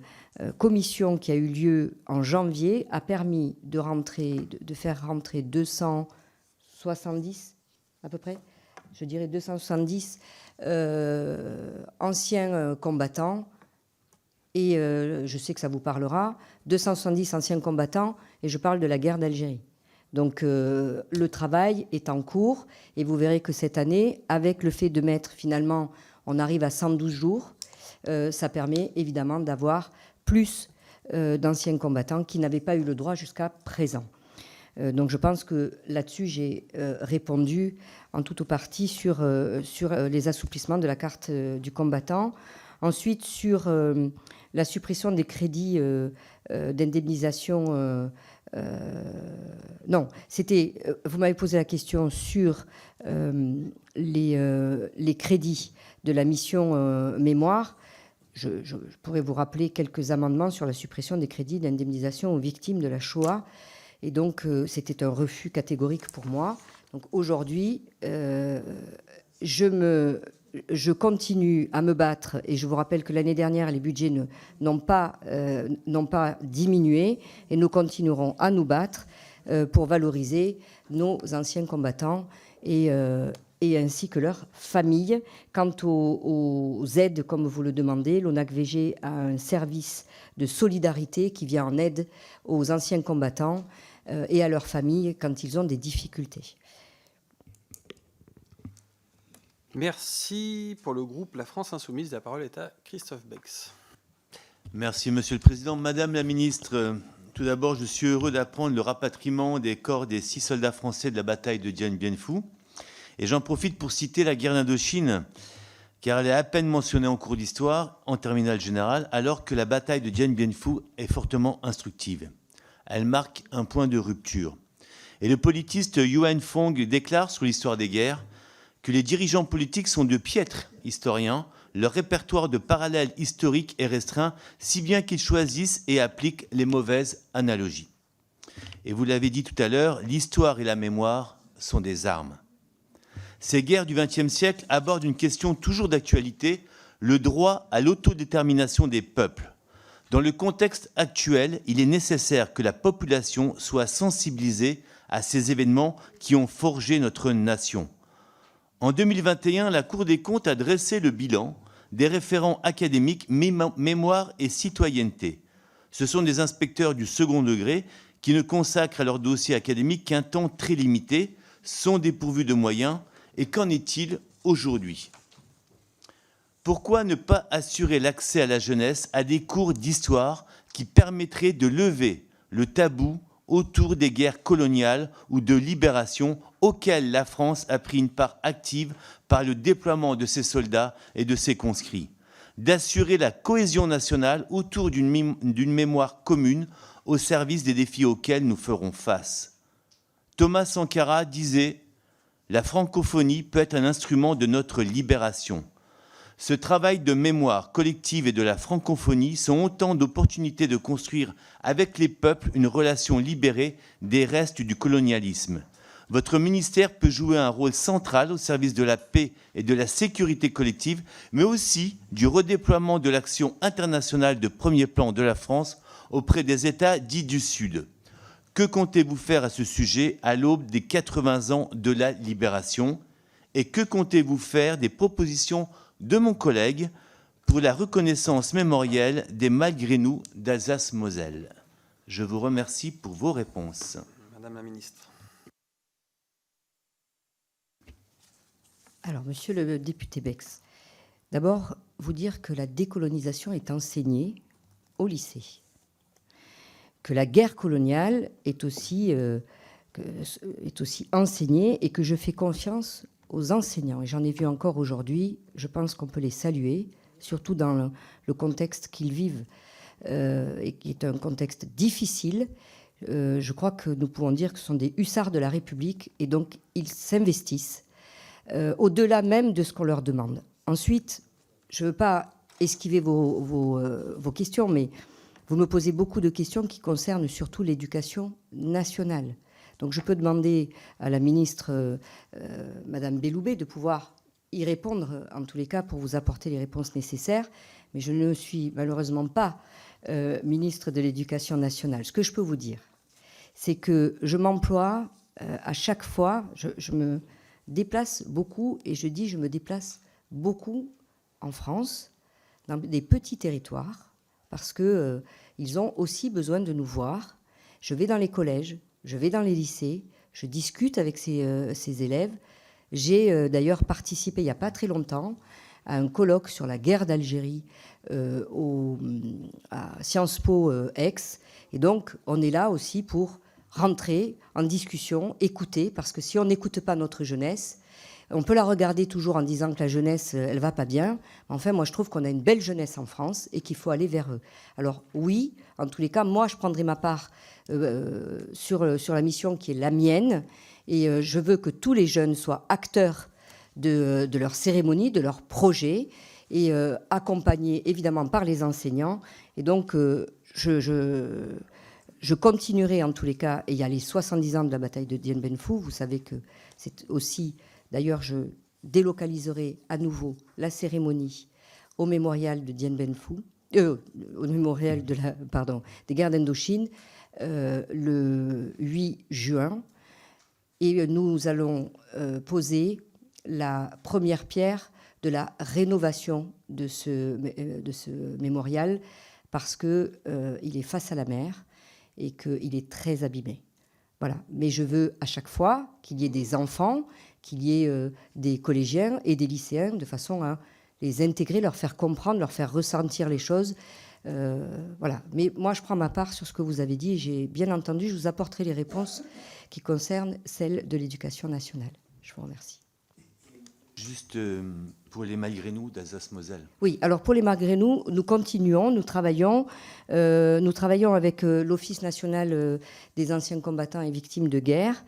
commission qui a eu lieu en janvier a permis de faire rentrer 270 à peu près, je dirais 270 anciens combattants, et je sais que ça vous parlera, 270 anciens combattants, et je parle de la guerre d'Algérie. Donc le travail est en cours, et vous verrez que cette année, avec le fait de mettre finalement, on arrive à 112 jours, ça permet évidemment d'avoir plus d'anciens combattants qui n'avaient pas eu le droit jusqu'à présent. Donc je pense que là-dessus, j'ai répondu en tout ou partie sur les assouplissements de la carte du combattant. Ensuite, sur la suppression des crédits d'indemnisation. Non, vous m'avez posé la question sur les crédits de la mission mémoire. Je pourrais vous rappeler quelques amendements sur la suppression des crédits d'indemnisation aux victimes de la Shoah. Et donc, c'était un refus catégorique pour moi. Donc, aujourd'hui, je continue à me battre. Et je vous rappelle que l'année dernière, les budgets n'ont pas diminué. Et nous continuerons à nous battre pour valoriser nos anciens combattants et ainsi que leurs familles. Quant aux aides, comme vous le demandez, l'ONAC-VG a un service de solidarité qui vient en aide aux anciens combattants et à leurs familles quand ils ont des difficultés. Merci. Pour le groupe La France Insoumise, la parole est à Christophe Bex. Merci, Monsieur le Président. Madame la Ministre, tout d'abord, je suis heureux d'apprendre le rapatriement des corps des 6 soldats français de la bataille de Dien Bien Phu. Et j'en profite pour citer la guerre d'Indochine, car elle est à peine mentionnée en cours d'histoire, en terminale générale, alors que la bataille de Dien Bien Phu est fortement instructive. Elle marque un point de rupture. Et le politiste Yuan Fong déclare sur l'histoire des guerres que les dirigeants politiques sont de piètres historiens, leur répertoire de parallèles historiques est restreint, si bien qu'ils choisissent et appliquent les mauvaises analogies. Et vous l'avez dit tout à l'heure, l'histoire et la mémoire sont des armes. Ces guerres du XXe siècle abordent une question toujours d'actualité, le droit à l'autodétermination des peuples. Dans le contexte actuel, il est nécessaire que la population soit sensibilisée à ces événements qui ont forgé notre nation. En 2021, la Cour des comptes a dressé le bilan des référents académiques mémoire et citoyenneté. Ce sont des inspecteurs du second degré qui ne consacrent à leur dossier académique qu'un temps très limité, sont dépourvus de moyens. Et qu'en est-il aujourd'hui ? Pourquoi ne pas assurer l'accès à la jeunesse à des cours d'histoire qui permettraient de lever le tabou autour des guerres coloniales ou de libération auxquelles la France a pris une part active par le déploiement de ses soldats et de ses conscrits, d'assurer la cohésion nationale autour d'une mémoire commune au service des défis auxquels nous ferons face. Thomas Sankara disait « La francophonie peut être un instrument de notre libération ». Ce travail de mémoire collective et de la francophonie sont autant d'opportunités de construire avec les peuples une relation libérée des restes du colonialisme. Votre ministère peut jouer un rôle central au service de la paix et de la sécurité collective, mais aussi du redéploiement de l'action internationale de premier plan de la France auprès des États dits du Sud. Que comptez-vous faire à ce sujet à l'aube des 80 ans de la libération ? Et que comptez-vous faire des propositions de mon collègue pour la reconnaissance mémorielle des malgré nous d'Alsace-Moselle? Je vous remercie pour vos réponses. Madame la ministre. Alors, monsieur le député Bex, d'abord, vous dire que la décolonisation est enseignée au lycée, que la guerre coloniale est aussi enseignée et que je fais confiance aux enseignants. Et j'en ai vu encore aujourd'hui, je pense qu'on peut les saluer, surtout dans le contexte qu'ils vivent, et qui est un contexte difficile. Je crois que nous pouvons dire que ce sont des hussards de la République, et donc ils s'investissent au-delà même de ce qu'on leur demande. Ensuite, je ne veux pas esquiver vos questions, mais vous me posez beaucoup de questions qui concernent surtout l'éducation nationale. Donc je peux demander à la ministre, Madame Belloubet, de pouvoir y répondre, en tous les cas, pour vous apporter les réponses nécessaires. Mais je ne suis malheureusement pas ministre de l'Éducation nationale. Ce que je peux vous dire, c'est que je m'emploie à chaque fois, je me déplace beaucoup, et je dis je me déplace beaucoup en France, dans des petits territoires, parce qu'ils ont aussi besoin de nous voir. Je vais dans les collèges, je vais dans les lycées, je discute avec ces élèves. J'ai d'ailleurs participé il n'y a pas très longtemps à un colloque sur la guerre d'Algérie à Sciences Po Aix. Et donc, on est là aussi pour rentrer en discussion, écouter, parce que si on n'écoute pas notre jeunesse, on peut la regarder toujours en disant que la jeunesse, elle va pas bien. Enfin, moi, je trouve qu'on a une belle jeunesse en France et qu'il faut aller vers eux. Alors oui, en tous les cas, moi, je prendrai ma part sur la mission qui est la mienne. Et je veux que tous les jeunes soient acteurs de leur cérémonie, de leur projet, et accompagnés évidemment par les enseignants. Et donc, je continuerai en tous les cas, et il y a les 70 ans de la bataille de Dien Bien Phu, vous savez que c'est aussi, d'ailleurs je délocaliserai à nouveau la cérémonie au mémorial de Dien Bien Phu, au mémorial des guerres d'Indochine, le 8 juin, et nous allons poser la première pierre de la rénovation de ce mémorial, parce qu'il est face à la mer, et qu'il est très abîmé. Voilà. Mais je veux à chaque fois qu'il y ait des enfants, qu'il y ait des collégiens et des lycéens, de façon à les intégrer, leur faire comprendre, leur faire ressentir les choses. Voilà. Mais moi, je prends ma part sur ce que vous avez dit, et j'ai bien entendu, je vous apporterai les réponses qui concernent celles de l'éducation nationale. Je vous remercie. Juste pour les malgré nous d'Alsace-Moselle. Oui, alors pour les malgré nous, nous continuons, nous travaillons avec l'Office national des anciens combattants et victimes de guerre.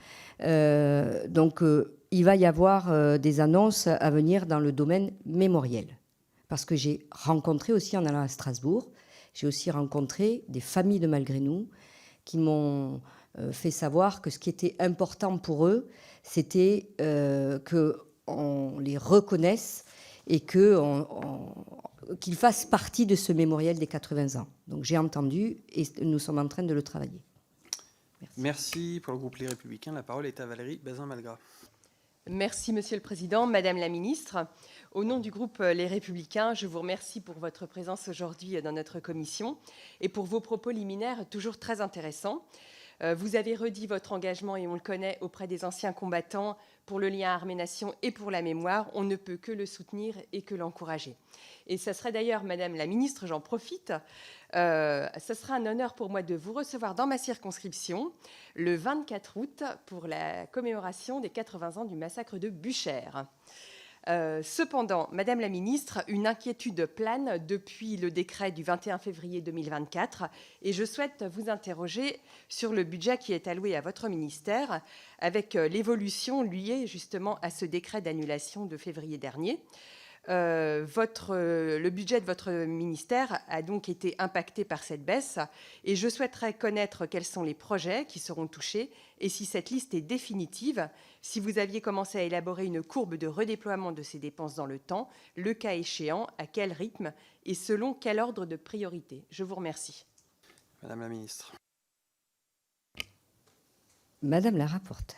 Donc il va y avoir des annonces à venir dans le domaine mémoriel. Parce que j'ai rencontré aussi, en allant à Strasbourg, j'ai aussi rencontré des familles de malgré nous qui m'ont fait savoir que ce qui était important pour eux, c'était qu'on les reconnaisse et qu'il fasse partie de ce mémorial des 80 ans. Donc j'ai entendu et nous sommes en train de le travailler. Merci. Pour le groupe Les Républicains, la parole est à Valérie Bazin-Malgras. Merci, Monsieur le Président. Madame la Ministre, au nom du groupe Les Républicains, je vous remercie pour votre présence aujourd'hui dans notre commission et pour vos propos liminaires toujours très intéressants. Vous avez redit votre engagement, et on le connaît, auprès des anciens combattants pour le lien armée-nation et pour la mémoire. On ne peut que le soutenir et que l'encourager. Et ça serait d'ailleurs, Madame la Ministre, j'en profite, ça sera un honneur pour moi de vous recevoir dans ma circonscription le 24 août pour la commémoration des 80 ans du massacre de Buchères. Cependant, Madame la Ministre, une inquiétude plane depuis le décret du 21 février 2024 et je souhaite vous interroger sur le budget qui est alloué à votre ministère avec l'évolution liée justement à ce décret d'annulation de février dernier. Le budget de votre ministère a donc été impacté par cette baisse et je souhaiterais connaître quels sont les projets qui seront touchés et si cette liste est définitive, si vous aviez commencé à élaborer une courbe de redéploiement de ces dépenses dans le temps, le cas échéant, à quel rythme et selon quel ordre de priorité. Je vous remercie. Madame la Ministre. Madame la rapporteure.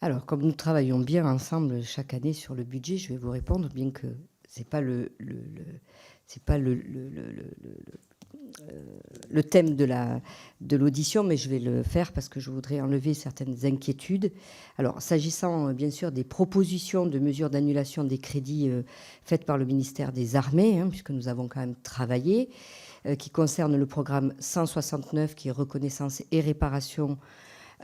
Alors, comme nous travaillons bien ensemble chaque année sur le budget, je vais vous répondre, bien que ce n'est pas le thème de l'audition, mais je vais le faire parce que je voudrais enlever certaines inquiétudes. Alors, s'agissant bien sûr des propositions de mesures d'annulation des crédits faites par le ministère des Armées, puisque nous avons quand même travaillé, qui concerne le programme 169, qui est reconnaissance et réparation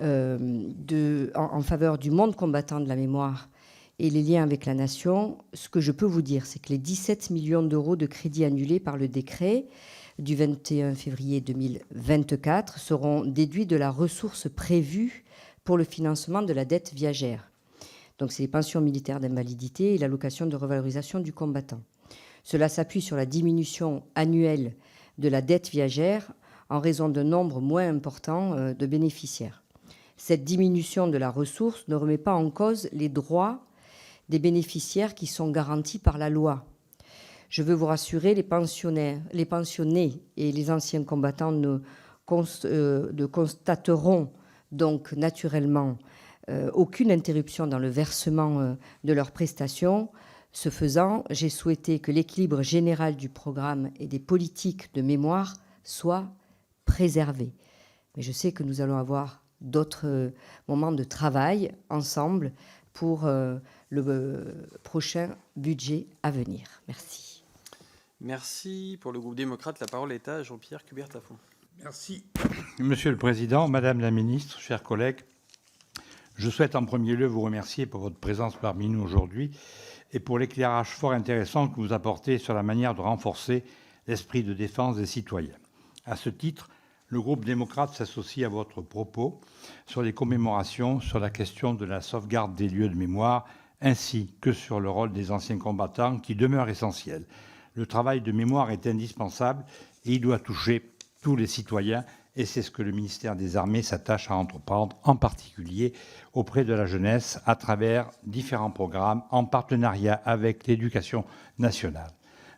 en faveur du monde combattant de la mémoire et les liens avec la nation, ce que je peux vous dire, c'est que les 17 millions d'euros de crédits annulés par le décret du 21 février 2024 seront déduits de la ressource prévue pour le financement de la dette viagère. Donc, c'est les pensions militaires d'invalidité et l'allocation de revalorisation du combattant. Cela s'appuie sur la diminution annuelle de la dette viagère en raison d'un nombre moins important de bénéficiaires. Cette diminution de la ressource ne remet pas en cause les droits des bénéficiaires qui sont garantis par la loi. Je veux vous rassurer, les pensionnés et les anciens combattants ne constateront donc naturellement aucune interruption dans le versement de leurs prestations. Ce faisant, j'ai souhaité que l'équilibre général du programme et des politiques de mémoire soit préservé. Mais je sais que nous allons avoir d'autres moments de travail ensemble pour le prochain budget à venir. Merci. Merci. Pour le groupe démocrate, la parole est à Jean-Pierre Cubert-Lafont. Merci. Monsieur le Président, Madame la Ministre, chers collègues, je souhaite en premier lieu vous remercier pour votre présence parmi nous aujourd'hui et pour l'éclairage fort intéressant que vous apportez sur la manière de renforcer l'esprit de défense des citoyens. À ce titre, le groupe démocrate s'associe à votre propos sur les commémorations, sur la question de la sauvegarde des lieux de mémoire, ainsi que sur le rôle des anciens combattants qui demeure essentiel. Le travail de mémoire est indispensable et il doit toucher tous les citoyens et c'est ce que le ministère des Armées s'attache à entreprendre, en particulier auprès de la jeunesse à travers différents programmes en partenariat avec l'éducation nationale.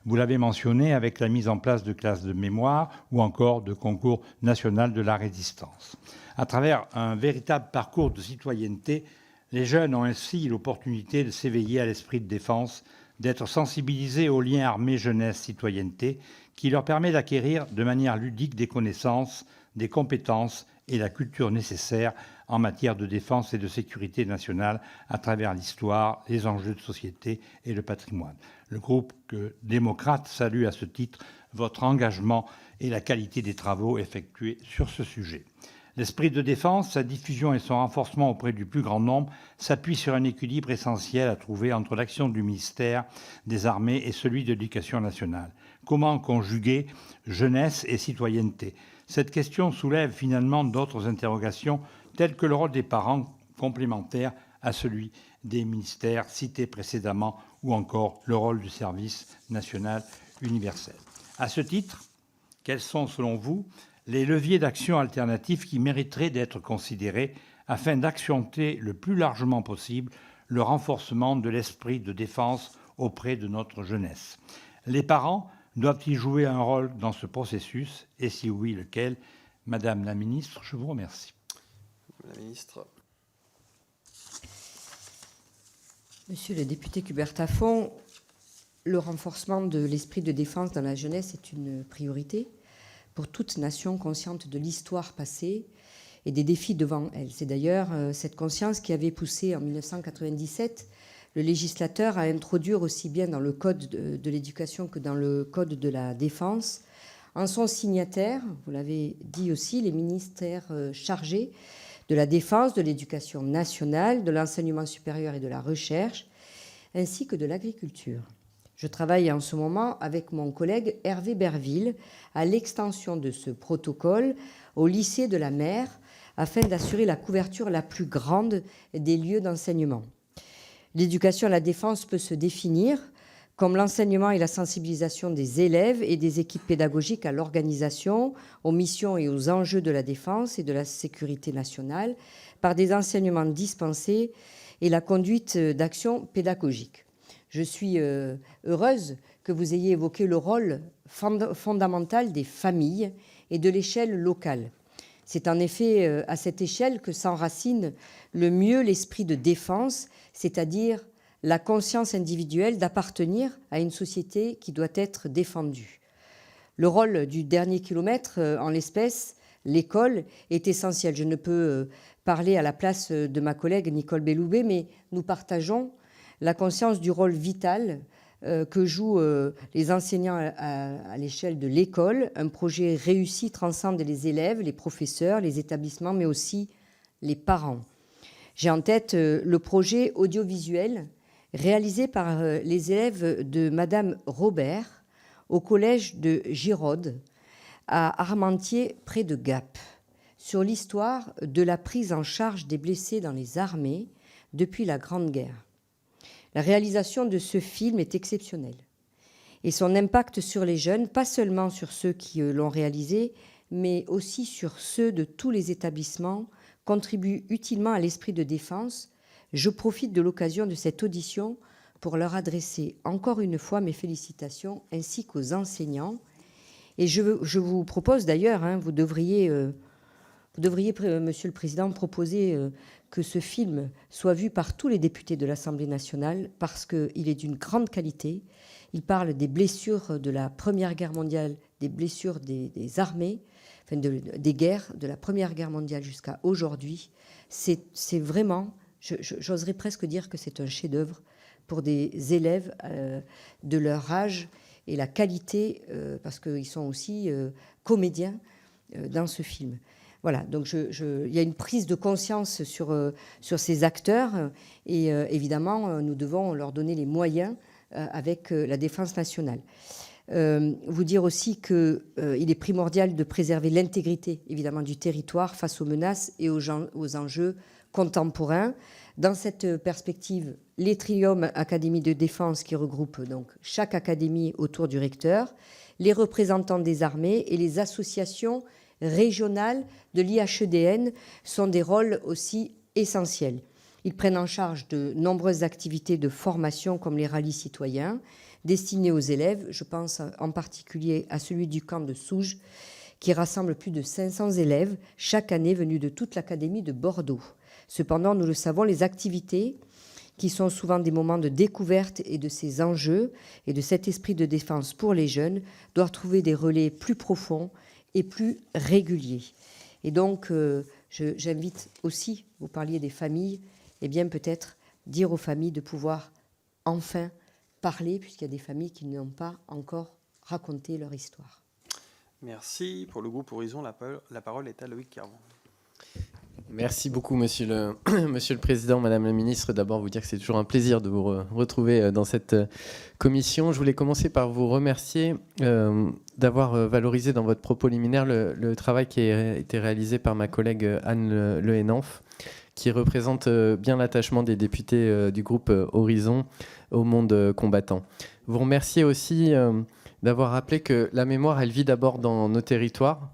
Vous l'avez mentionné avec la mise en place de classes de mémoire ou encore de concours national de la résistance. À travers un véritable parcours de citoyenneté, les jeunes ont ainsi l'opportunité de s'éveiller à l'esprit de défense, d'être sensibilisés aux liens armée-jeunesse-citoyenneté qui leur permet d'acquérir de manière ludique des connaissances, des compétences et la culture nécessaires en matière de défense et de sécurité nationale à travers l'histoire, les enjeux de société et le patrimoine. Le groupe démocrate salue à ce titre votre engagement et la qualité des travaux effectués sur ce sujet. L'esprit de défense, sa diffusion et son renforcement auprès du plus grand nombre s'appuient sur un équilibre essentiel à trouver entre l'action du ministère des Armées et celui de l'Éducation nationale. Comment conjuguer jeunesse et citoyenneté ? Cette question soulève finalement d'autres interrogations telles que le rôle des parents complémentaire à celui des ministères cités précédemment ou encore le rôle du service national universel. À ce titre, quels sont selon vous les leviers d'action alternatifs qui mériteraient d'être considérés afin d'accentuer le plus largement possible le renforcement de l'esprit de défense auprès de notre jeunesse. Les parents doivent-ils jouer un rôle dans ce processus, et si oui, lequel? Madame la ministre, je vous remercie. Madame la ministre. Monsieur le député Cubert-Affont, le renforcement de l'esprit de défense dans la jeunesse est une priorité pour toute nation consciente de l'histoire passée et des défis devant elle. C'est d'ailleurs cette conscience qui avait poussé en 1997 le législateur à introduire aussi bien dans le Code de l'éducation que dans le Code de la défense, en sont signataires, vous l'avez dit aussi, les ministères chargés de la défense, de l'éducation nationale, de l'enseignement supérieur et de la recherche, ainsi que de l'agriculture. Je travaille en ce moment avec mon collègue Hervé Berville à l'extension de ce protocole au lycée de la Mer afin d'assurer la couverture la plus grande des lieux d'enseignement. L'éducation à la défense peut se définir comme l'enseignement et la sensibilisation des élèves et des équipes pédagogiques à l'organisation, aux missions et aux enjeux de la défense et de la sécurité nationale par des enseignements dispensés et la conduite d'actions pédagogiques. Je suis heureuse que vous ayez évoqué le rôle fondamental des familles et de l'échelle locale. C'est en effet à cette échelle que s'enracine le mieux l'esprit de défense, c'est-à-dire la conscience individuelle d'appartenir à une société qui doit être défendue. Le rôle du dernier kilomètre, en l'espèce, l'école, est essentiel. Je ne peux parler à la place de ma collègue Nicole Belloubet, mais nous partageons la conscience du rôle vital que jouent les enseignants à l'échelle de l'école. Un projet réussi transcende les élèves, les professeurs, les établissements, mais aussi les parents. J'ai en tête le projet audiovisuel réalisé par les élèves de Madame Robert au collège de Giraude, à Armentières, près de Gap, sur l'histoire de la prise en charge des blessés dans les armées depuis la Grande Guerre. La réalisation de ce film est exceptionnelle et son impact sur les jeunes, pas seulement sur ceux qui l'ont réalisé, mais aussi sur ceux de tous les établissements, contribue utilement à l'esprit de défense. Je profite de l'occasion de cette audition pour leur adresser encore une fois mes félicitations ainsi qu'aux enseignants. Et je vous propose d'ailleurs, vous devriez, Monsieur le Président, proposer que ce film soit vu par tous les députés de l'Assemblée nationale parce qu'il est d'une grande qualité. Il parle des blessures de la Première Guerre mondiale, des blessures des armées, enfin des guerres de la Première Guerre mondiale jusqu'à aujourd'hui. C'est vraiment, j'oserais presque dire que c'est un chef-d'œuvre pour des élèves de leur âge et la qualité, parce qu'ils sont aussi comédiens dans ce film. Voilà, donc il y a une prise de conscience sur ces acteurs et évidemment, nous devons leur donner les moyens avec la défense nationale. Vous dire aussi qu'il est primordial de préserver l'intégrité, évidemment, du territoire face aux menaces et aux enjeux contemporains. Dans cette perspective, les Trium Académies de défense qui regroupent donc chaque académie autour du recteur, les représentants des armées et les associations régionales de l'IHEDN sont des rôles aussi essentiels. Ils prennent en charge de nombreuses activités de formation comme les rallyes citoyens destinés aux élèves. Je pense en particulier à celui du camp de Souges qui rassemble plus de 500 élèves chaque année venus de toute l'Académie de Bordeaux. Cependant, nous le savons, les activités qui sont souvent des moments de découverte et de ces enjeux et de cet esprit de défense pour les jeunes doivent trouver des relais plus profonds et plus réguliers. Et donc, j'invite aussi, vous parliez des familles, et bien peut-être dire aux familles de pouvoir enfin parler, puisqu'il y a des familles qui n'ont pas encore raconté leur histoire. Merci. Pour le groupe Horizon, la parole est à Loïc Carvon. Merci beaucoup, Monsieur le Président, Madame la Ministre. D'abord, vous dire que c'est toujours un plaisir de vous retrouver dans cette commission. Je voulais commencer par vous remercier d'avoir valorisé dans votre propos liminaire le travail qui a été réalisé par ma collègue Anne Le Henanff, qui représente bien l'attachement des députés du groupe Horizon au monde combattant. Vous remerciez aussi d'avoir rappelé que la mémoire, elle vit d'abord dans nos territoires,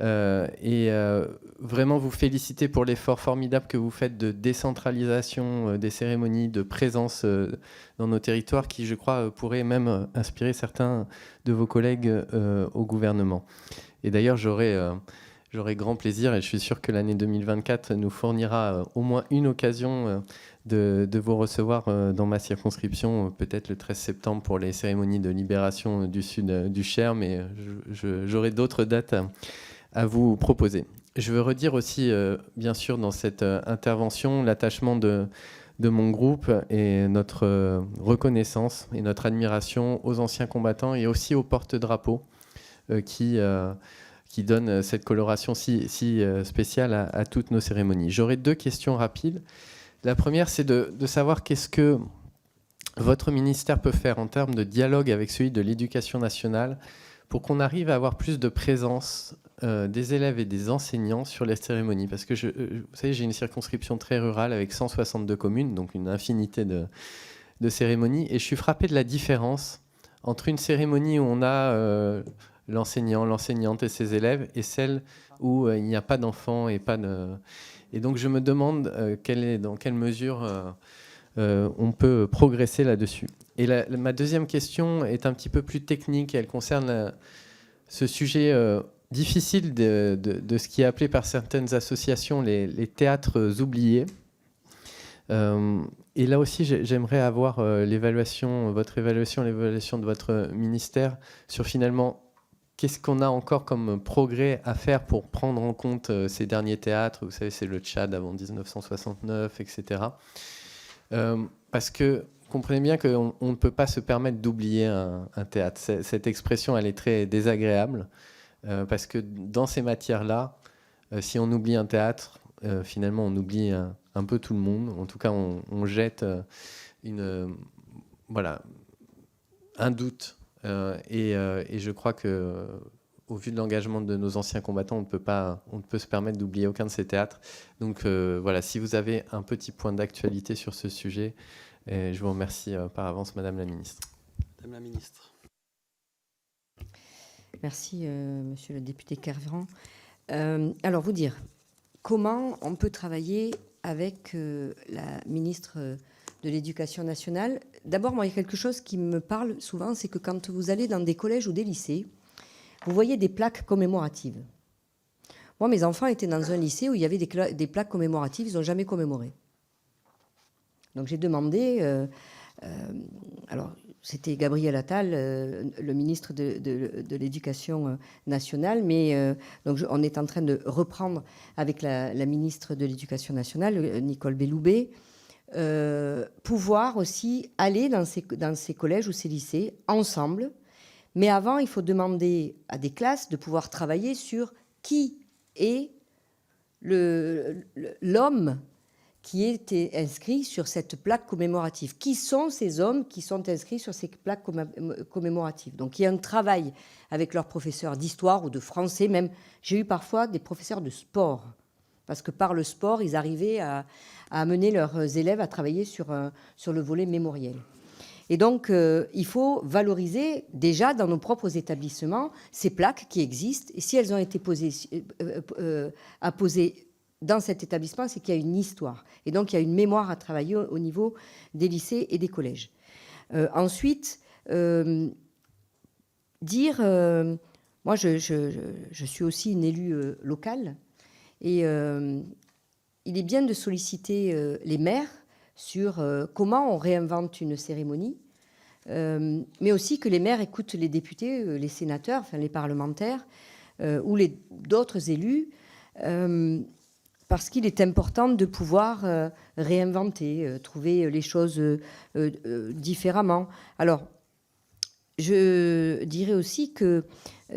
Vraiment vous féliciter pour l'effort formidable que vous faites de décentralisation des cérémonies, de présence dans nos territoires, qui, je crois, pourrait même inspirer certains de vos collègues au gouvernement. Et d'ailleurs, j'aurai grand plaisir, et je suis sûr que l'année 2024 nous fournira au moins une occasion de vous recevoir dans ma circonscription, peut-être le 13 septembre pour les cérémonies de libération du sud du Cher, mais j'aurai d'autres dates à vous proposer. Je veux redire aussi, bien sûr, dans cette intervention, l'attachement de mon groupe et notre reconnaissance et notre admiration aux anciens combattants et aussi aux porte-drapeaux qui donnent cette coloration si spéciale à toutes nos cérémonies. J'aurai 2 questions rapides. La première, c'est de savoir qu'est-ce que votre ministère peut faire en termes de dialogue avec celui de l'Éducation nationale pour qu'on arrive à avoir plus de présence des élèves et des enseignants sur les cérémonies. Parce que, vous savez, j'ai une circonscription très rurale avec 162 communes, donc une infinité de cérémonies, et je suis frappé de la différence entre une cérémonie où on a l'enseignant, l'enseignante et ses élèves, et celle où il n'y a pas d'enfants et pas de... Et donc je me demande dans quelle mesure on peut progresser là-dessus. Et ma deuxième question est un petit peu plus technique. Elle concerne ce sujet difficile de ce qui est appelé par certaines associations les théâtres oubliés. Et là aussi, j'aimerais avoir votre évaluation de votre ministère sur finalement qu'est-ce qu'on a encore comme progrès à faire pour prendre en compte ces derniers théâtres. Vous savez, c'est le Tchad avant 1969, etc. Parce que comprenez bien qu'on ne peut pas se permettre d'oublier un théâtre. Cette expression, elle est très désagréable, parce que dans ces matières-là, si on oublie un théâtre, finalement, on oublie un peu tout le monde. En tout cas, on jette un doute. Et je crois que, au vu de l'engagement de nos anciens combattants, on ne peut se permettre d'oublier aucun de ces théâtres. Donc voilà, si vous avez un petit point d'actualité sur ce sujet, je vous remercie par avance, Madame la Ministre. Madame la Ministre. Merci, Monsieur le député Kervran. Alors, vous dire, comment on peut travailler avec la ministre de l'Éducation nationale. D'abord, moi, il y a quelque chose qui me parle souvent, c'est que quand vous allez dans des collèges ou des lycées, vous voyez des plaques commémoratives. Moi, mes enfants étaient dans un lycée où il y avait des plaques commémoratives, ils n'ont jamais commémoré. Donc j'ai demandé, alors c'était Gabriel Attal, le ministre de l'Éducation nationale, mais donc on est en train de reprendre avec la ministre de l'Éducation nationale, Nicole Belloubet, pouvoir aussi aller dans ces collèges ou ces lycées ensemble. Mais avant, il faut demander à des classes de pouvoir travailler sur qui est l'homme qui est inscrit sur cette plaque commémorative. Qui sont ces hommes qui sont inscrits sur ces plaques commémoratives? Donc il y a un travail avec leurs professeurs d'histoire ou de français même. J'ai eu parfois des professeurs de sport, parce que par le sport, ils arrivaient à amener leurs élèves à travailler sur le volet mémoriel. Et donc, il faut valoriser déjà dans nos propres établissements ces plaques qui existent. Et si elles ont été apposées dans cet établissement, c'est qu'il y a une histoire. Et donc, il y a une mémoire à travailler au niveau des lycées et des collèges. Ensuite, moi, je suis aussi une élue locale. Et il est bien de solliciter les maires sur comment on réinvente une cérémonie, mais aussi que les maires écoutent les députés, les sénateurs, enfin les parlementaires ou d'autres élus, parce qu'il est important de pouvoir réinventer, trouver les choses différemment. Alors, je dirais aussi que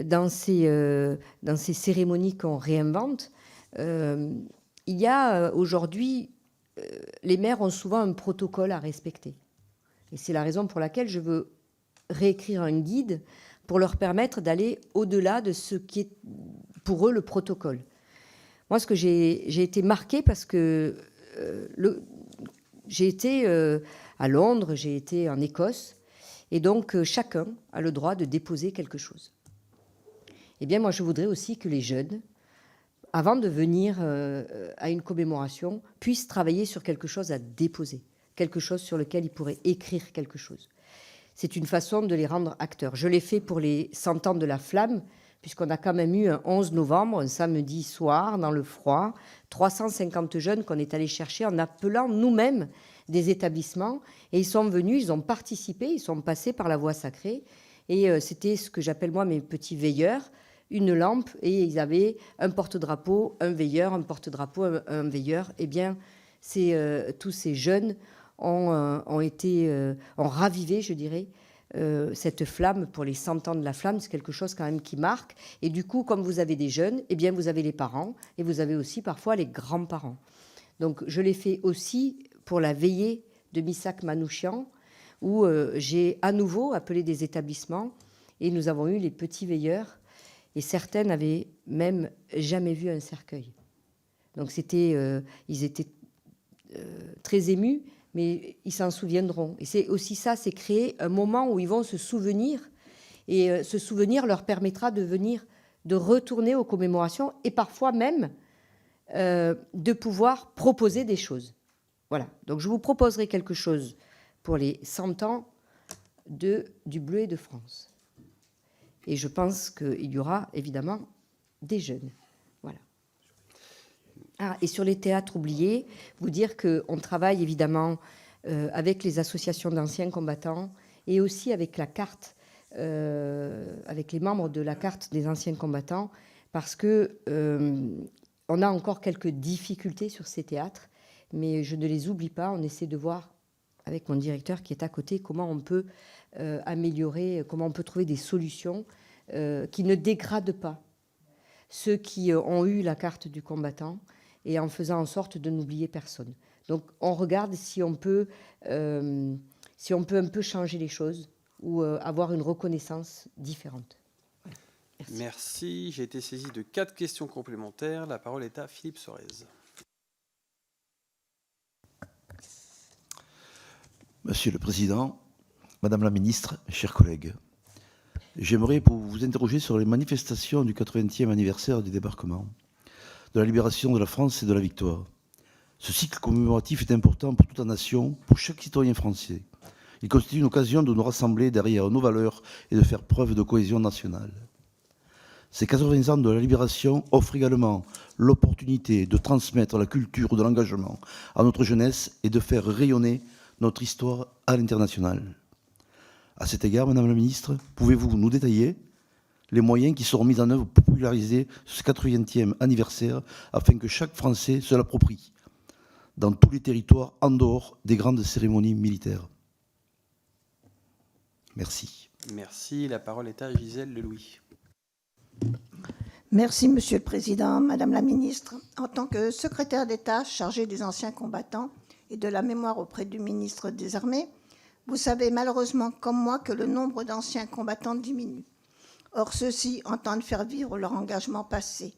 dans ces cérémonies qu'on réinvente, il y a aujourd'hui, les maires ont souvent un protocole à respecter. Et c'est la raison pour laquelle je veux réécrire un guide pour leur permettre d'aller au-delà de ce qui est pour eux le protocole. Moi, j'ai été marquée parce que j'ai été à Londres, j'ai été en Écosse, et donc chacun a le droit de déposer quelque chose. Eh bien, moi, je voudrais aussi que les jeunes, avant de venir à une commémoration, puissent travailler sur quelque chose à déposer, quelque chose sur lequel ils pourraient écrire quelque chose. C'est une façon de les rendre acteurs. Je l'ai fait pour les 100 ans de la flamme, puisqu'on a quand même eu un 11 novembre, un samedi soir, dans le froid, 350 jeunes qu'on est allés chercher en appelant nous-mêmes des établissements. Et ils sont venus, ils ont participé, ils sont passés par la voie sacrée. Et c'était ce que j'appelle moi mes petits veilleurs, une lampe, et ils avaient un porte-drapeau, un veilleur, un porte-drapeau, un veilleur. Eh bien, tous ces jeunes ont ravivé, je dirais, cette flamme pour les 100 ans de la flamme. C'est quelque chose quand même qui marque. Et du coup, comme vous avez des jeunes, eh bien, vous avez les parents et vous avez aussi parfois les grands-parents. Donc, je l'ai fait aussi pour la veillée de Missak Manouchian, où j'ai à nouveau appelé des établissements et nous avons eu les petits veilleurs. Et certains n'avaient même jamais vu un cercueil. Donc, ils étaient très émus, mais ils s'en souviendront. Et c'est aussi ça, c'est créer un moment où ils vont se souvenir. Et ce souvenir leur permettra de retourner aux commémorations et parfois même de pouvoir proposer des choses. Voilà. Donc je vous proposerai quelque chose pour les 100 ans du Bleuet de France. Et je pense qu'il y aura évidemment des jeunes. Voilà. Et sur les théâtres oubliés, vous dire qu'on travaille évidemment avec les associations d'anciens combattants et aussi avec la carte, avec les membres de la carte des anciens combattants, parce que on a encore quelques difficultés sur ces théâtres, mais je ne les oublie pas. On essaie de voir avec mon directeur qui est à côté comment on peut améliorer, comment on peut trouver des solutions qui ne dégradent pas ceux qui ont eu la carte du combattant, et en faisant en sorte de n'oublier personne. Donc on regarde si on peut un peu changer les choses ou avoir une reconnaissance différente. Voilà. Merci. J'ai été saisi de 4 questions complémentaires. La parole est à Philippe Sorez. Monsieur le Président, Madame la Ministre, chers collègues, j'aimerais vous interroger sur les manifestations du 80e anniversaire du débarquement, de la libération de la France et de la victoire. Ce cycle commémoratif est important pour toute la nation, pour chaque citoyen français. Il constitue une occasion de nous rassembler derrière nos valeurs et de faire preuve de cohésion nationale. Ces 80 ans de la libération offrent également l'opportunité de transmettre la culture de l'engagement à notre jeunesse et de faire rayonner notre histoire à l'international. À cet égard, Madame la Ministre, pouvez-vous nous détailler les moyens qui seront mis en œuvre pour populariser ce 80e anniversaire afin que chaque Français se l'approprie dans tous les territoires en dehors des grandes cérémonies militaires? Merci. Merci. La parole est à Gisèle Lelouis. Merci, Monsieur le Président, Madame la Ministre. En tant que secrétaire d'État chargé des anciens combattants et de la mémoire auprès du ministre des Armées, vous savez malheureusement comme moi que le nombre d'anciens combattants diminue. Or, ceux-ci entendent faire vivre leur engagement passé.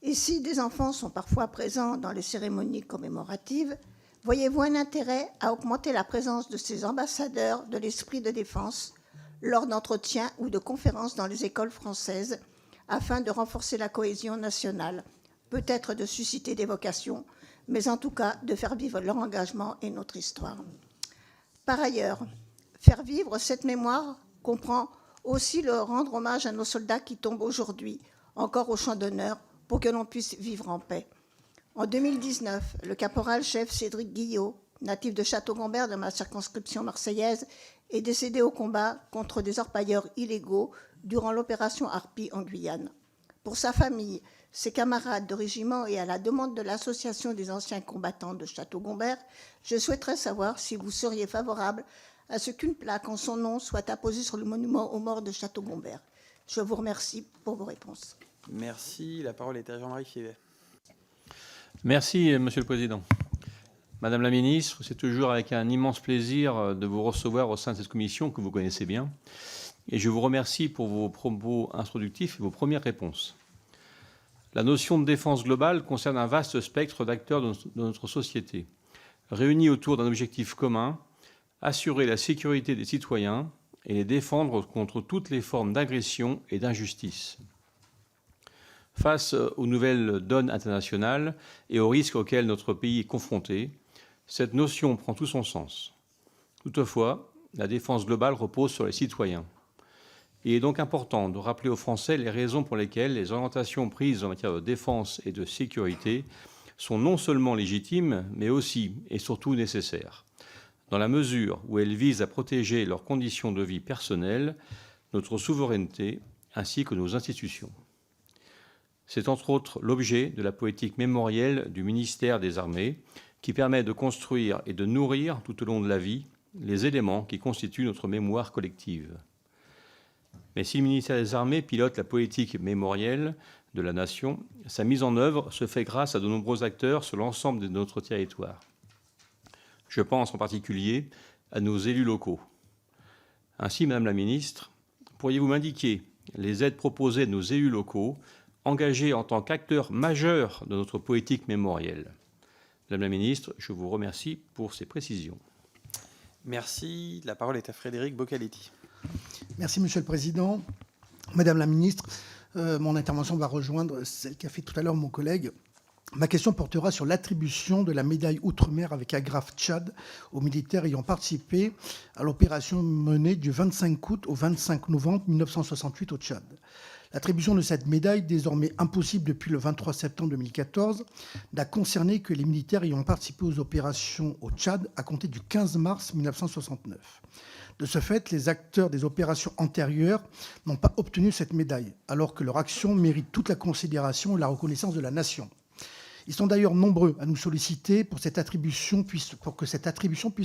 Et si des enfants sont parfois présents dans les cérémonies commémoratives, voyez-vous un intérêt à augmenter la présence de ces ambassadeurs de l'esprit de défense lors d'entretiens ou de conférences dans les écoles françaises afin de renforcer la cohésion nationale, peut-être de susciter des vocations, mais en tout cas de faire vivre leur engagement et notre histoire. Par ailleurs, faire vivre cette mémoire comprend aussi le rendre hommage à nos soldats qui tombent aujourd'hui, encore au champ d'honneur, pour que l'on puisse vivre en paix. En 2019, le caporal-chef Cédric Guillot, natif de Château-Gombert de ma circonscription marseillaise, est décédé au combat contre des orpailleurs illégaux durant l'opération Harpie en Guyane. Pour sa famille, ses camarades de régiment et à la demande de l'Association des anciens combattants de Château-Gombert, je souhaiterais savoir si vous seriez favorable à ce qu'une plaque en son nom soit apposée sur le monument aux morts de Château-Gombert. Je vous remercie pour vos réponses. Merci. La parole est à Jean-Marie Fivet. Merci, Monsieur le Président. Madame la Ministre, c'est toujours avec un immense plaisir de vous recevoir au sein de cette commission que vous connaissez bien. Et je vous remercie pour vos propos introductifs et vos premières réponses. La notion de défense globale concerne un vaste spectre d'acteurs de notre société, réunis autour d'un objectif commun, assurer la sécurité des citoyens et les défendre contre toutes les formes d'agression et d'injustice. Face aux nouvelles donnes internationales et aux risques auxquels notre pays est confronté, cette notion prend tout son sens. Toutefois, la défense globale repose sur les citoyens. Il est donc important de rappeler aux Français les raisons pour lesquelles les orientations prises en matière de défense et de sécurité sont non seulement légitimes, mais aussi et surtout nécessaires, dans la mesure où elles visent à protéger leurs conditions de vie personnelles, notre souveraineté ainsi que nos institutions. C'est entre autres l'objet de la politique mémorielle du ministère des Armées, qui permet de construire et de nourrir tout au long de la vie les éléments qui constituent notre mémoire collective. Mais si le ministère des Armées pilote la politique mémorielle de la Nation, sa mise en œuvre se fait grâce à de nombreux acteurs sur l'ensemble de notre territoire. Je pense en particulier à nos élus locaux. Ainsi, Madame la Ministre, pourriez-vous m'indiquer les aides proposées à nos élus locaux engagés en tant qu'acteurs majeurs de notre politique mémorielle? Madame la Ministre, je vous remercie pour ces précisions. Merci. La parole est à Frédéric Boccaletti. Merci, Monsieur le Président. Madame la Ministre, mon intervention va rejoindre celle qu'a fait tout à l'heure mon collègue. Ma question portera sur l'attribution de la médaille Outre-mer avec agrafe Tchad aux militaires ayant participé à l'opération menée du 25 août au 25 novembre 1968 au Tchad. L'attribution de cette médaille, désormais impossible depuis le 23 septembre 2014, n'a concerné que les militaires ayant participé aux opérations au Tchad à compter du 15 mars 1969. De ce fait, les acteurs des opérations antérieures n'ont pas obtenu cette médaille, alors que leur action mérite toute la considération et la reconnaissance de la nation. Ils sont d'ailleurs nombreux à nous solliciter pour que cette attribution puisse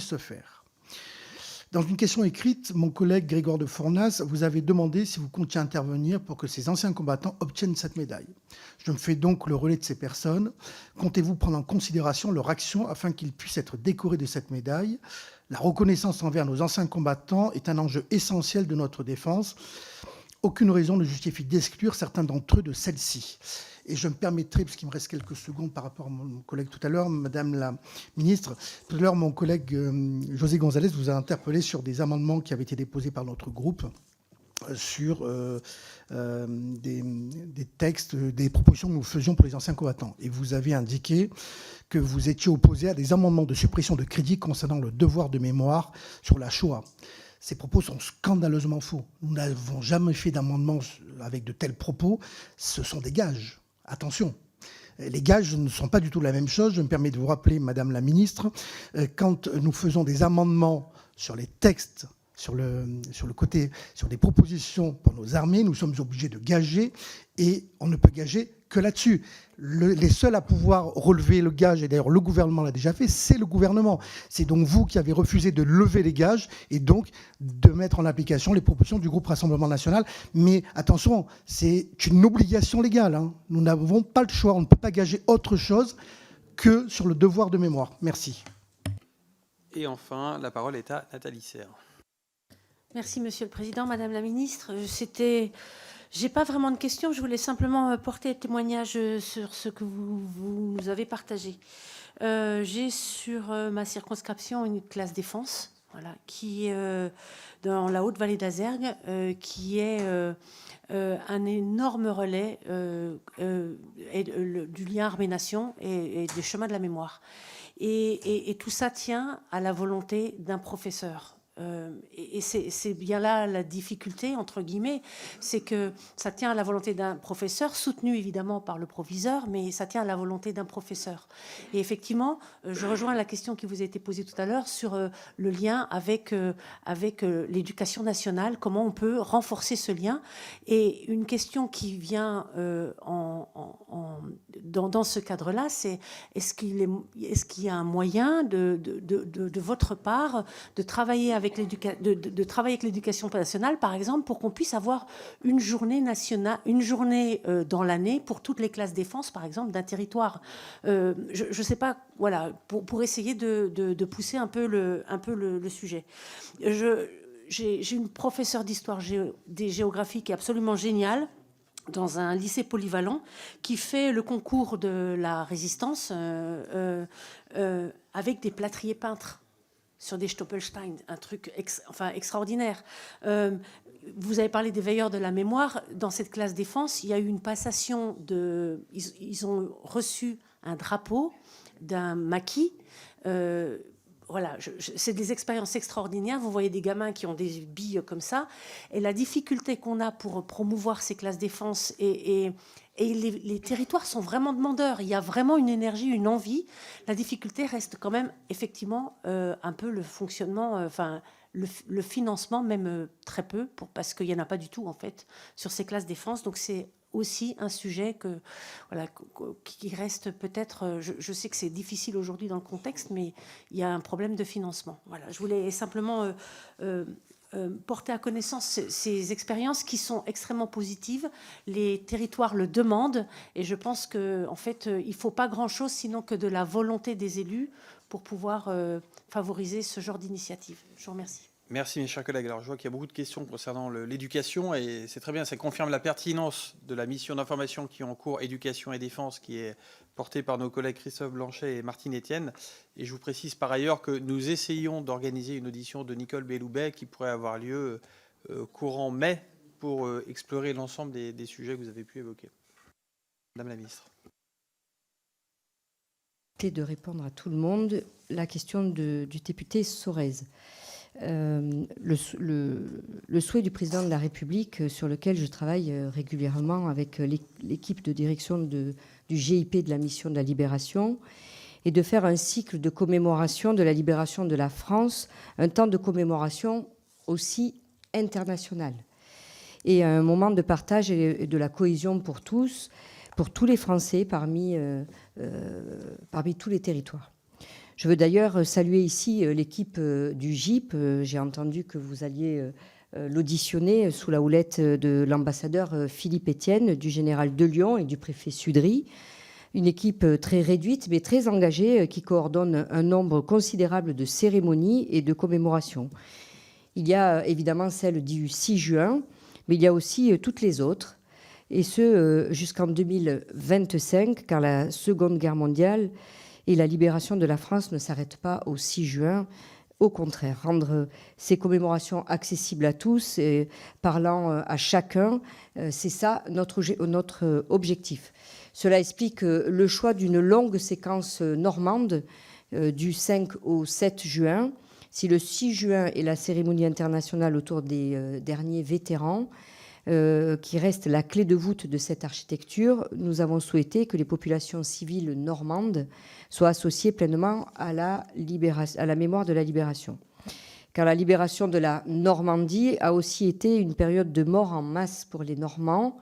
se faire. Dans une question écrite, mon collègue Grégoire de Fournas vous avez demandé si vous comptiez intervenir pour que ces anciens combattants obtiennent cette médaille. Je me fais donc le relais de ces personnes. Comptez-vous prendre en considération leur action afin qu'ils puissent être décorés de cette médaille? La reconnaissance envers nos anciens combattants est un enjeu essentiel de notre défense. Aucune raison ne justifie d'exclure certains d'entre eux de celle-ci. Et je me permettrai, puisqu'il me reste quelques secondes par rapport à mon collègue tout à l'heure, Madame la Ministre, tout à l'heure, mon collègue José González vous a interpellé sur des amendements qui avaient été déposés par notre groupe sur des textes, des propositions que nous faisions pour les anciens combattants. Et vous avez indiqué que vous étiez opposé à des amendements de suppression de crédits concernant le devoir de mémoire sur la Shoah. Ces propos sont scandaleusement faux. Nous n'avons jamais fait d'amendement avec de tels propos. Ce sont des gages. Attention, les gages ne sont pas du tout la même chose. Je me permets de vous rappeler, Madame la Ministre, quand nous faisons des amendements sur les textes, sur des propositions pour nos armées, nous sommes obligés de gager et on ne peut gager que là-dessus. Les seuls à pouvoir relever le gage, et d'ailleurs le gouvernement l'a déjà fait, c'est le gouvernement. C'est donc vous qui avez refusé de lever les gages et donc de mettre en application les propositions du groupe Rassemblement National. Mais attention, c'est une obligation légale, hein. Nous n'avons pas le choix, on ne peut pas gager autre chose que sur le devoir de mémoire. Merci. Et enfin, la parole est à Nathalie Serre. Merci, Monsieur le Président. Madame la Ministre, j'ai pas vraiment de questions. Je voulais simplement porter témoignage sur ce que vous nous avez partagé. J'ai sur ma circonscription une classe défense, voilà, qui est dans la Haute-Vallée d'Azergues, qui est un énorme relais du lien armée-nation et des chemins de la mémoire. Et tout ça tient à la volonté d'un professeur. Et c'est bien là la difficulté, entre guillemets, c'est que ça tient à la volonté d'un professeur, soutenu évidemment par le proviseur, mais ça tient à la volonté d'un professeur. Et effectivement, je rejoins la question qui vous a été posée tout à l'heure sur le lien avec l'éducation nationale, comment on peut renforcer ce lien. Et une question qui vient dans ce cadre-là, c'est est-ce qu'il y a un moyen de votre part de travailler avec l'éducation nationale, par exemple, pour qu'on puisse avoir une journée nationale, une journée dans l'année pour toutes les classes défense, par exemple, d'un territoire. Je ne sais pas, voilà, pour essayer de pousser un peu le sujet. J'ai une professeure d'histoire des géographies qui est absolument géniale, dans un lycée polyvalent, qui fait le concours de la résistance avec des plâtriers peintres sur des Stoppelstein, un truc extraordinaire. vous avez parlé des veilleurs de la mémoire. Dans cette classe défense, il y a eu une passation de... Ils ont reçu un drapeau d'un maquis. Voilà, c'est des expériences extraordinaires. Vous voyez des gamins qui ont des billes comme ça. Et la difficulté qu'on a pour promouvoir ces classes défense et les territoires sont vraiment demandeurs. Il y a vraiment une énergie, une envie. La difficulté reste quand même effectivement un peu le fonctionnement, le financement, même très peu, parce qu'il n'y en a pas du tout en fait sur ces classes défense. Donc c'est aussi un sujet qui reste peut-être, je sais que c'est difficile aujourd'hui dans le contexte, mais il y a un problème de financement. Voilà, je voulais simplement porter à connaissance ces expériences qui sont extrêmement positives. Les territoires le demandent et je pense qu'en fait, il ne faut pas grand-chose sinon que de la volonté des élus pour pouvoir favoriser ce genre d'initiative. Je vous remercie. Merci mes chers collègues. Alors je vois qu'il y a beaucoup de questions concernant l'éducation et c'est très bien, ça confirme la pertinence de la mission d'information qui est en cours éducation et défense qui est portée par nos collègues Christophe Blanchet et Martine Etienne. Et je vous précise par ailleurs que nous essayons d'organiser une audition de Nicole Belloubet qui pourrait avoir lieu courant mai pour explorer l'ensemble des sujets que vous avez pu évoquer. Madame la ministre. De répondre à tout le monde, la question du député Sorez. Le souhait du président de la République, sur lequel je travaille régulièrement avec l'équipe de direction du GIP de la mission de la Libération, est de faire un cycle de commémoration de la libération de la France, un temps de commémoration aussi international, et un moment de partage et de la cohésion pour tous les Français parmi tous les territoires. Je veux d'ailleurs saluer ici l'équipe du GIP. J'ai entendu que vous alliez l'auditionner sous la houlette de l'ambassadeur Philippe Etienne, du général de Lyon et du préfet Sudry. Une équipe très réduite mais très engagée qui coordonne un nombre considérable de cérémonies et de commémorations. Il y a évidemment celle du 6 juin, mais il y a aussi toutes les autres. Et ce, jusqu'en 2025, car la Seconde Guerre mondiale et la libération de la France ne s'arrête pas au 6 juin. Au contraire, rendre ces commémorations accessibles à tous et parlant à chacun, c'est ça notre objectif. Cela explique le choix d'une longue séquence normande du 5 au 7 juin. Si le 6 juin est la cérémonie internationale autour des derniers vétérans, qui reste la clé de voûte de cette architecture, nous avons souhaité que les populations civiles normandes soient associées pleinement à la mémoire de la libération. Car la libération de la Normandie a aussi été une période de mort en masse pour les Normands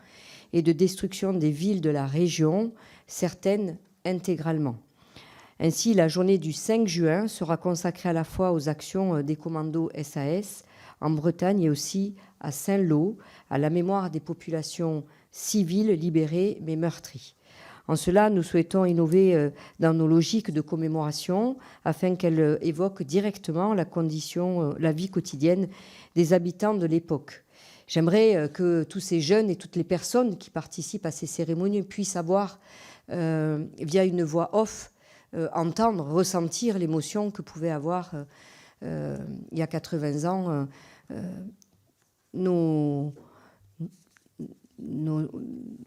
et de destruction des villes de la région, certaines intégralement. Ainsi, la journée du 5 juin sera consacrée à la fois aux actions des commandos SAS en Bretagne et aussi à Saint-Lô, à la mémoire des populations civiles libérées mais meurtries. En cela, nous souhaitons innover dans nos logiques de commémoration afin qu'elles évoquent directement la vie quotidienne des habitants de l'époque. J'aimerais que tous ces jeunes et toutes les personnes qui participent à ces cérémonies puissent avoir, via une voix off, entendre, ressentir l'émotion que pouvaient avoir il y a 80 ans nos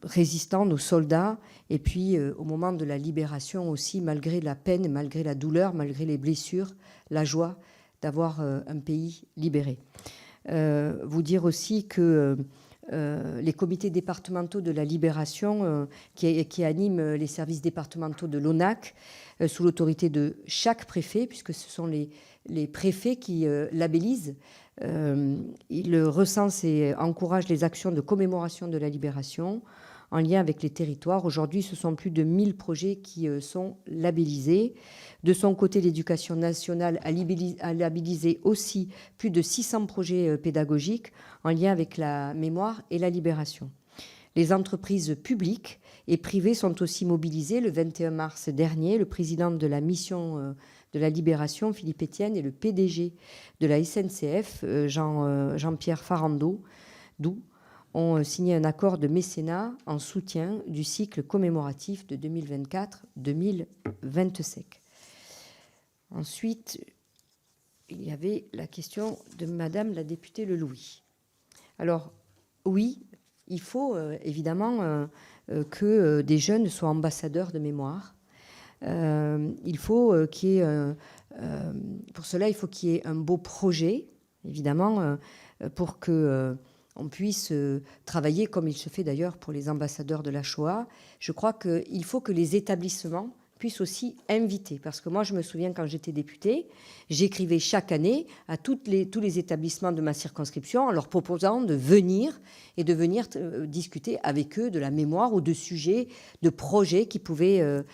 résistants, nos soldats, et puis au moment de la libération aussi, malgré la peine, malgré la douleur, malgré les blessures, la joie d'avoir un pays libéré. Vous dire aussi que les comités départementaux de la libération qui animent les services départementaux de l'ONAC, sous l'autorité de chaque préfet, puisque ce sont les préfets qui labellisent. Ils recensent et encouragent les actions de commémoration de la libération en lien avec les territoires. Aujourd'hui, ce sont plus de 1000 projets qui sont labellisés. De son côté, l'Éducation nationale a labellisé aussi plus de 600 projets pédagogiques en lien avec la mémoire et la libération. Les entreprises publiques et privées sont aussi mobilisées. Le 21 mars dernier, le président de la mission de la Libération, Philippe Etienne, et le PDG de la SNCF, Jean-Pierre Farandou, ont signé un accord de mécénat en soutien du cycle commémoratif de 2024-2025. Ensuite, il y avait la question de Madame la députée Le Louis. Alors, oui, il faut évidemment que des jeunes soient ambassadeurs de mémoire. Il faut qu'il y ait, pour cela, il faut qu'il y ait un beau projet, évidemment, pour que on puisse travailler comme il se fait d'ailleurs pour les ambassadeurs de la Shoah. Je crois qu'il faut que les établissements puissent aussi inviter. Parce que moi, je me souviens, quand j'étais députée, j'écrivais chaque année à tous les établissements de ma circonscription en leur proposant de venir discuter avec eux de la mémoire ou de sujets, de projets qu'ils pouvaient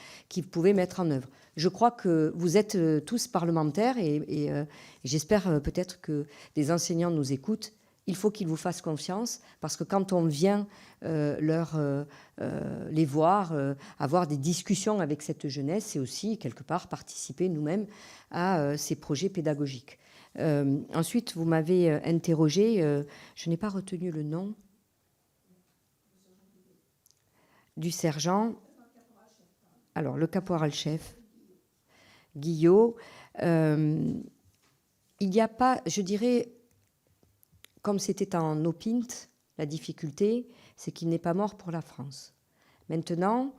mettre en œuvre. Je crois que vous êtes tous parlementaires et j'espère peut-être que des enseignants nous écoutent. Il faut qu'ils vous fassent confiance parce que quand on vient les voir, avoir des discussions avec cette jeunesse, c'est aussi quelque part participer nous-mêmes à ces projets pédagogiques. Ensuite, vous m'avez interrogé, je n'ai pas retenu le nom du sergent. Alors, le caporal-chef, Guillot. Il n'y a pas, je dirais, comme c'était en OPINT, la difficulté, c'est qu'il n'est pas mort pour la France. Maintenant,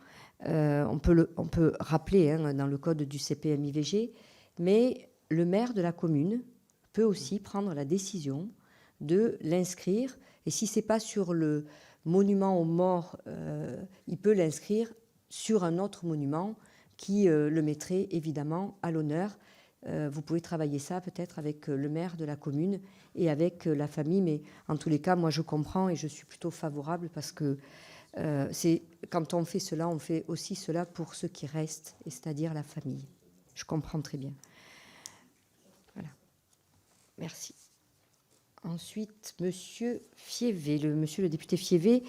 on peut rappeler dans le code du CPM-IVG, mais le maire de la commune peut aussi prendre la décision de l'inscrire. Et si ce n'est pas sur le monument aux morts, il peut l'inscrire sur un autre monument qui le mettrait évidemment à l'honneur. Vous pouvez travailler ça peut-être avec le maire de la commune et avec la famille, mais en tous les cas, moi je comprends et je suis plutôt favorable parce que quand on fait cela, on fait aussi cela pour ceux qui restent, et c'est-à-dire la famille. Je comprends très bien. Voilà. Merci. Ensuite, monsieur le député Fievé.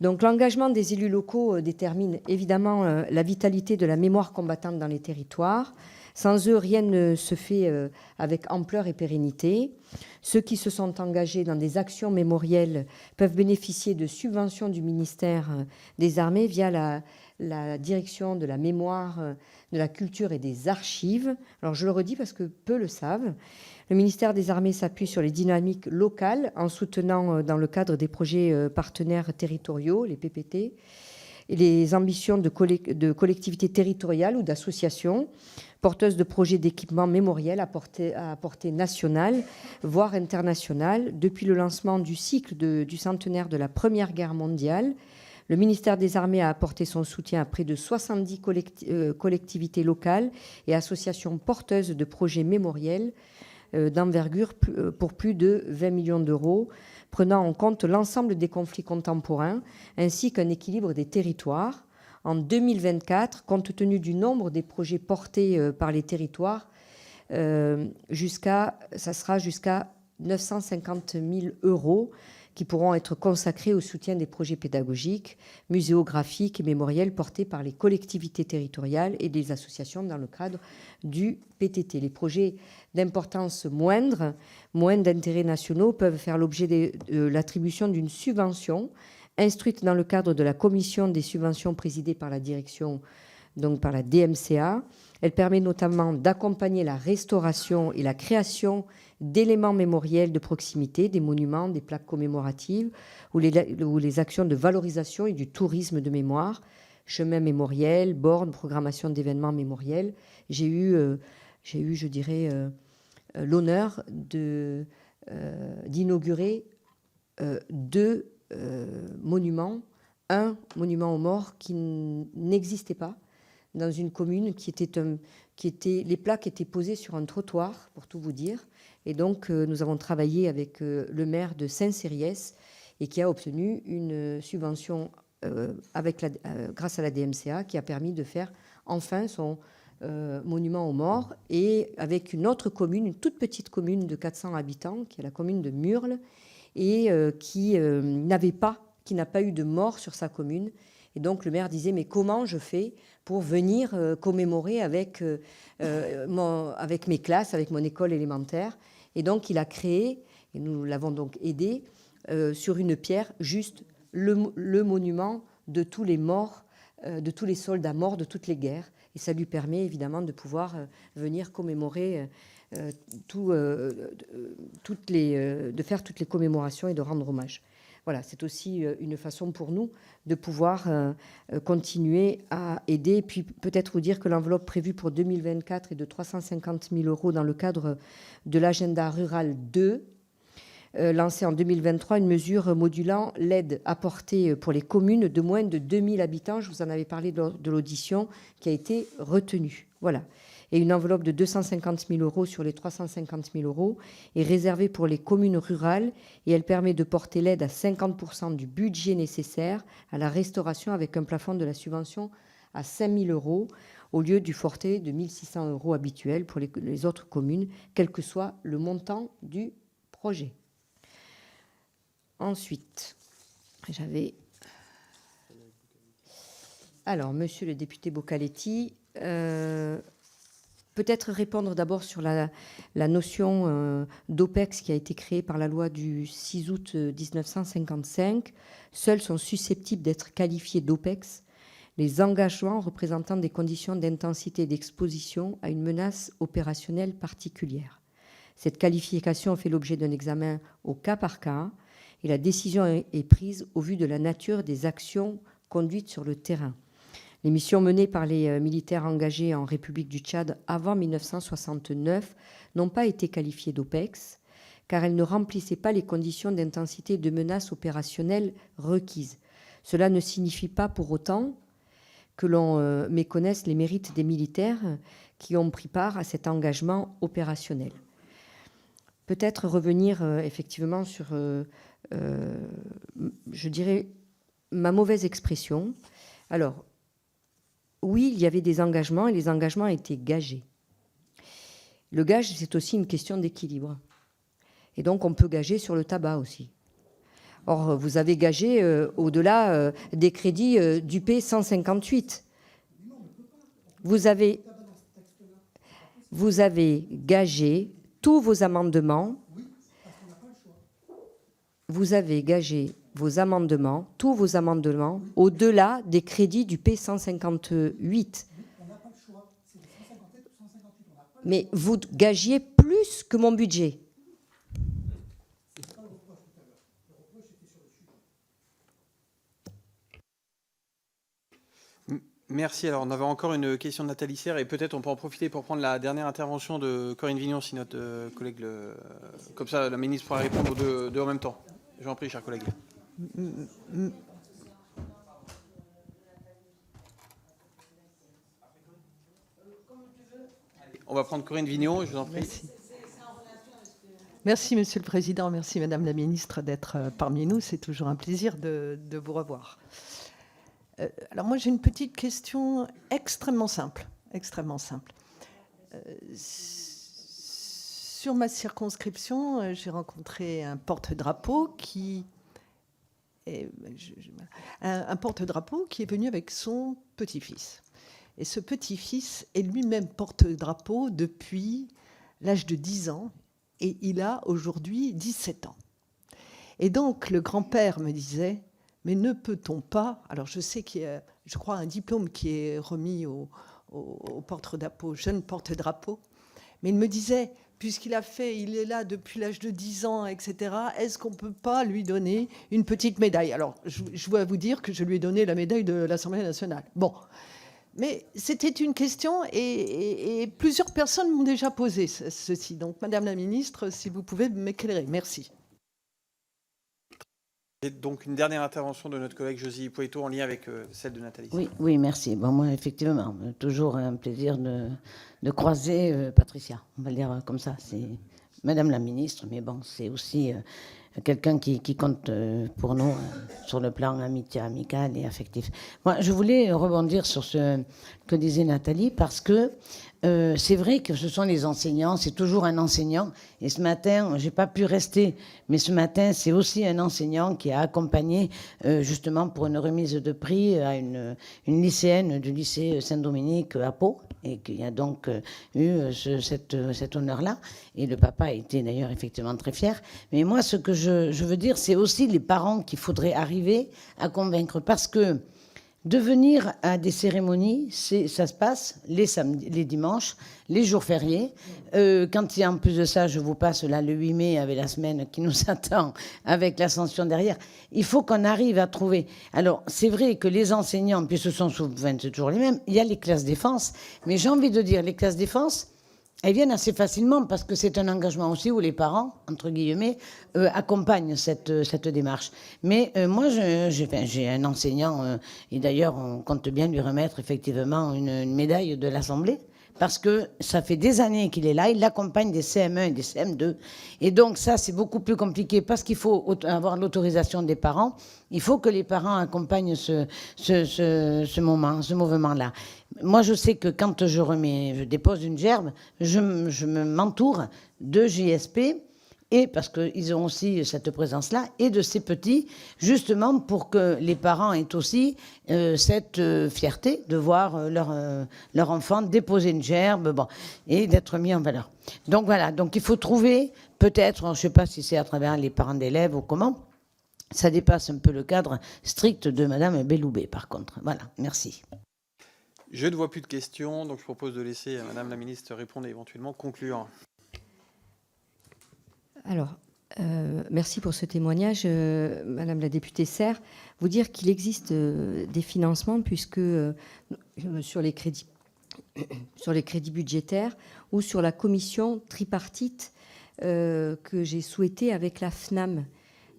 Donc, l'engagement des élus locaux détermine évidemment la vitalité de la mémoire combattante dans les territoires. Sans eux, rien ne se fait avec ampleur et pérennité. Ceux qui se sont engagés dans des actions mémorielles peuvent bénéficier de subventions du ministère des Armées via la direction de la mémoire, de la culture et des archives. Alors, je le redis parce que peu le savent. Le ministère des Armées s'appuie sur les dynamiques locales en soutenant, dans le cadre des projets partenaires territoriaux, les PPT, et les ambitions de collectivités territoriales ou d'associations porteuses de projets d'équipement mémoriel à portée nationale, voire internationale. Depuis le lancement du cycle du centenaire de la Première Guerre mondiale, le ministère des Armées a apporté son soutien à près de 70 collectivités locales et associations porteuses de projets mémoriels d'envergure pour plus de 20 millions d'euros, prenant en compte l'ensemble des conflits contemporains ainsi qu'un équilibre des territoires. En 2024, compte tenu du nombre des projets portés par les territoires, ça sera jusqu'à 950 000 euros qui pourront être consacrés au soutien des projets pédagogiques, muséographiques et mémoriels portés par les collectivités territoriales et des associations dans le cadre du PTT. Les projets d'importance moindre, moins d'intérêts nationaux, peuvent faire l'objet de l'attribution d'une subvention instruite dans le cadre de la commission des subventions présidée par la direction, donc par la DMCA. Elle permet notamment d'accompagner la restauration et la création d'éléments mémoriels de proximité, des monuments, des plaques commémoratives ou les actions de valorisation et du tourisme de mémoire, chemins mémoriels, bornes, programmation d'événements mémoriels. J'ai eu, je dirais, l'honneur d'inaugurer deux monuments. Un monument aux morts qui n'existait pas dans une commune les plaques étaient posées sur un trottoir, pour tout vous dire. Et donc, nous avons travaillé avec le maire de Saint-Cériès et qui a obtenu une subvention grâce à la DMCA qui a permis de faire enfin son monument aux morts. Et avec une autre commune, une toute petite commune de 400 habitants, qui est la commune de Murles, et qui n'a pas eu de mort sur sa commune. Et donc, le maire disait, mais comment je fais pour venir commémorer avec mes classes, avec mon école élémentaire? Et donc, il a créé, et nous l'avons donc aidé, sur une pierre, juste le monument de tous les morts, de tous les soldats morts de toutes les guerres. Et ça lui permet évidemment de pouvoir venir commémorer de faire toutes les commémorations et de rendre hommage. Voilà, c'est aussi une façon pour nous de pouvoir continuer à aider. Et puis peut-être vous dire que l'enveloppe prévue pour 2024 est de 350 000 € dans le cadre de l'agenda rural 2, lancé en 2023, une mesure modulant l'aide apportée pour les communes de moins de 2000 habitants. Je vous en avais parlé de l'audition qui a été retenue. Voilà. Et une enveloppe de 250 000 € sur les 350 000 € est réservée pour les communes rurales et elle permet de porter l'aide à 50% du budget nécessaire à la restauration avec un plafond de la subvention à 5 000 € au lieu du forfait de 1 600 € habituel pour les autres communes, quel que soit le montant du projet. Ensuite, Alors, monsieur le député Boccaletti, peut-être répondre d'abord sur la notion d'OPEX qui a été créée par la loi du 6 août 1955. Seuls sont susceptibles d'être qualifiés d'OPEX les engagements représentant des conditions d'intensité et d'exposition à une menace opérationnelle particulière. Cette qualification fait l'objet d'un examen au cas par cas et la décision est prise au vu de la nature des actions conduites sur le terrain. Les missions menées par les militaires engagés en République du Tchad avant 1969 n'ont pas été qualifiées d'OPEX, car elles ne remplissaient pas les conditions d'intensité et de menace opérationnelle requises. Cela ne signifie pas pour autant que l'on méconnaisse les mérites des militaires qui ont pris part à cet engagement opérationnel. Peut-être revenir effectivement sur, je dirais, ma mauvaise expression. Alors, oui, il y avait des engagements et les engagements étaient gagés. Le gage, c'est aussi une question d'équilibre. Et donc, on peut gager sur le tabac aussi. Or, vous avez gagé au-delà des crédits du P158. Vous avez gagé tous vos amendements. Vous avez gagé vos amendements, tous vos amendements, au-delà des crédits du P158. Mais vous gagiez plus que mon budget. Merci. Alors, on avait encore une question de Nathalie Serre et peut-être on peut en profiter pour prendre la dernière intervention de Corinne Vignon, si notre collègue... Comme ça, la ministre pourra répondre aux deux en même temps. Je vous en prie, chers collègues. On va prendre Corinne Vignon, je vous en prie. Merci. Merci, Monsieur le Président. Merci, Madame la Ministre, d'être parmi nous. C'est toujours un plaisir de vous revoir. Alors moi, j'ai une petite question extrêmement simple. Sur ma circonscription, j'ai rencontré un porte-drapeau un porte-drapeau qui est venu avec son petit-fils. Et ce petit-fils est lui-même porte-drapeau depuis l'âge de 10 ans et il a aujourd'hui 17 ans. Et donc le grand-père me disait, mais ne peut-on pas... Alors je sais qu'il y a, je crois, un diplôme qui est remis au porte-drapeau, jeune porte-drapeau, mais il me disait, puisqu'il est là depuis l'âge de 10 ans, etc., est-ce qu'on ne peut pas lui donner une petite médaille? Alors, je dois vous dire que je lui ai donné la médaille de l'Assemblée nationale. Bon, mais c'était une question et plusieurs personnes m'ont déjà posé ceci. Donc, Madame la Ministre, si vous pouvez m'éclairer. Merci. Et donc, une dernière intervention de notre collègue Josie Poeto en lien avec celle de Nathalie. Oui, merci. Bon, moi, effectivement, toujours un plaisir de croiser Patricia. On va le dire comme ça. C'est Madame la Ministre, mais bon, c'est aussi quelqu'un qui compte pour nous sur le plan amitié, amical et affectif. Moi, je voulais rebondir sur ce que disait Nathalie, parce que c'est vrai que ce sont les enseignants, c'est toujours un enseignant. Et ce matin, j'ai pas pu rester, mais ce matin, c'est aussi un enseignant qui a accompagné justement pour une remise de prix à une lycéenne du lycée Saint-Dominique à Pau, et qui a donc eu cet honneur-là. Et le papa a été d'ailleurs effectivement très fier. Mais moi, ce que je veux dire, c'est aussi les parents qu'il faudrait arriver à convaincre, parce que de venir à des cérémonies. Ça se passe les samedis, les dimanches, les jours fériés. Quand il y a en plus de ça, je vous passe là le 8 mai avec la semaine qui nous attend, avec l'Ascension derrière. Il faut qu'on arrive à trouver. Alors, c'est vrai que les enseignants, puis ce sont souvent toujours les mêmes, il y a les classes défense, mais j'ai envie de dire, les classes défense, elles viennent assez facilement parce que c'est un engagement aussi où les parents, entre guillemets, accompagnent cette démarche. Mais moi, j'ai un enseignant, et d'ailleurs, on compte bien lui remettre effectivement une médaille de l'Assemblée, parce que ça fait des années qu'il est là, il accompagne des CM1 et des CM2. Et donc ça, c'est beaucoup plus compliqué parce qu'il faut avoir l'autorisation des parents. Il faut que les parents accompagnent ce mouvement-là. Moi, je sais que quand je dépose une gerbe, je m'entoure de JSP, et parce qu'ils ont aussi cette présence-là, et de ces petits, justement pour que les parents aient aussi cette fierté de voir leur enfant déposer une gerbe, et d'être mis en valeur. Donc voilà, donc il faut trouver, peut-être, je ne sais pas si c'est à travers les parents d'élèves ou comment, ça dépasse un peu le cadre strict de Madame Belloubet, par contre. Voilà, merci. Je ne vois plus de questions, donc je propose de laisser Madame la ministre répondre et éventuellement conclure. Alors, merci pour ce témoignage, Madame la députée Serre. Vous dire qu'il existe des financements, puisque sur les crédits budgétaires ou sur la commission tripartite que j'ai souhaité avec la FNAM.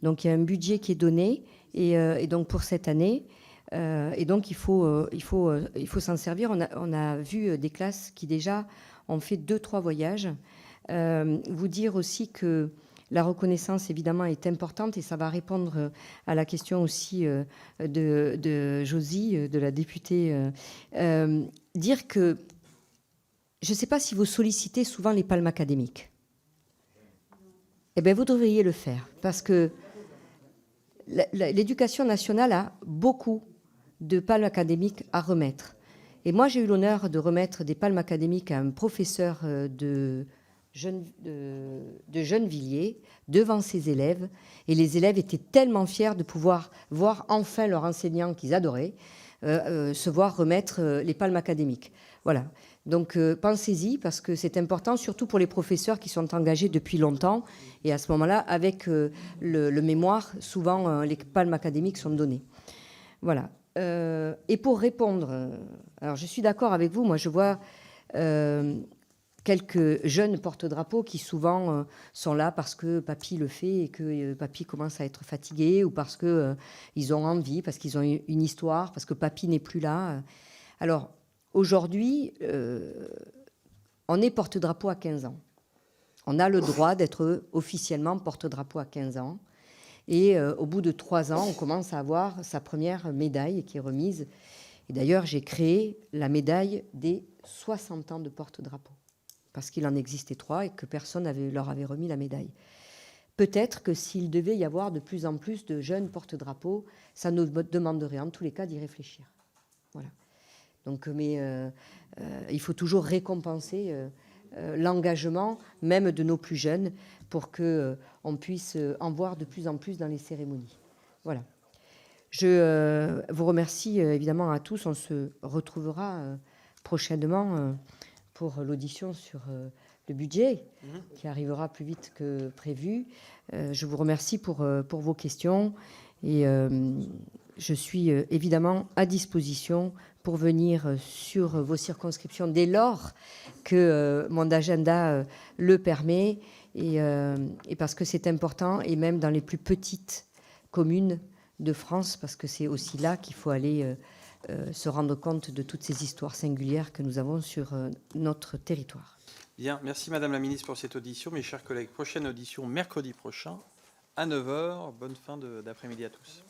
Donc, il y a un budget qui est donné, et donc pour cette année, et donc il faut s'en servir. On a vu des classes qui déjà ont fait 2-3 voyages. Vous dire aussi que la reconnaissance, évidemment, est importante, et ça va répondre à la question aussi de Josie, de la députée. Dire que je ne sais pas si vous sollicitez souvent les palmes académiques. Eh bien, vous devriez le faire, parce que l'éducation nationale a beaucoup de palmes académiques à remettre. Et moi, j'ai eu l'honneur de remettre des palmes académiques à un professeur de Gennevilliers devant ses élèves, et les élèves étaient tellement fiers de pouvoir voir enfin leur enseignant qu'ils adoraient se voir remettre les palmes académiques. Voilà. Donc pensez-y, parce que c'est important, surtout pour les professeurs qui sont engagés depuis longtemps, et à ce moment-là, avec le mémoire, souvent les palmes académiques sont données. Voilà. Et pour répondre, alors je suis d'accord avec vous, moi je vois quelques jeunes porte-drapeaux qui souvent sont là parce que papy le fait et que papy commence à être fatigué, ou parce qu'ils ont envie, parce qu'ils ont une histoire, parce que papy n'est plus là. Alors aujourd'hui, on est porte-drapeau à 15 ans. On a le droit d'être officiellement porte-drapeau à 15 ans. Et au bout de 3 ans, on commence à avoir sa première médaille qui est remise. Et d'ailleurs, j'ai créé la médaille des 60 ans de porte-drapeau, parce qu'il en existait 3 et que personne leur avait remis la médaille. Peut-être que s'il devait y avoir de plus en plus de jeunes porte-drapeaux, ça nous demanderait en tous les cas d'y réfléchir. Voilà. Donc, mais il faut toujours récompenser l'engagement, même de nos plus jeunes, pour qu'on puisse en voir de plus en plus dans les cérémonies. Voilà. Je vous remercie évidemment à tous. On se retrouvera prochainement pour l'audition sur le budget, qui arrivera plus vite que prévu. Je vous remercie pour vos questions, et je suis évidemment à disposition pour venir sur vos circonscriptions dès lors que mon agenda le permet, et parce que c'est important, et même dans les plus petites communes de France, parce que c'est aussi là qu'il faut aller se rendre compte de toutes ces histoires singulières que nous avons sur notre territoire. Bien, merci Madame la Ministre pour cette audition. Mes chers collègues, prochaine audition mercredi prochain à 9h. Bonne fin d'après-midi à tous.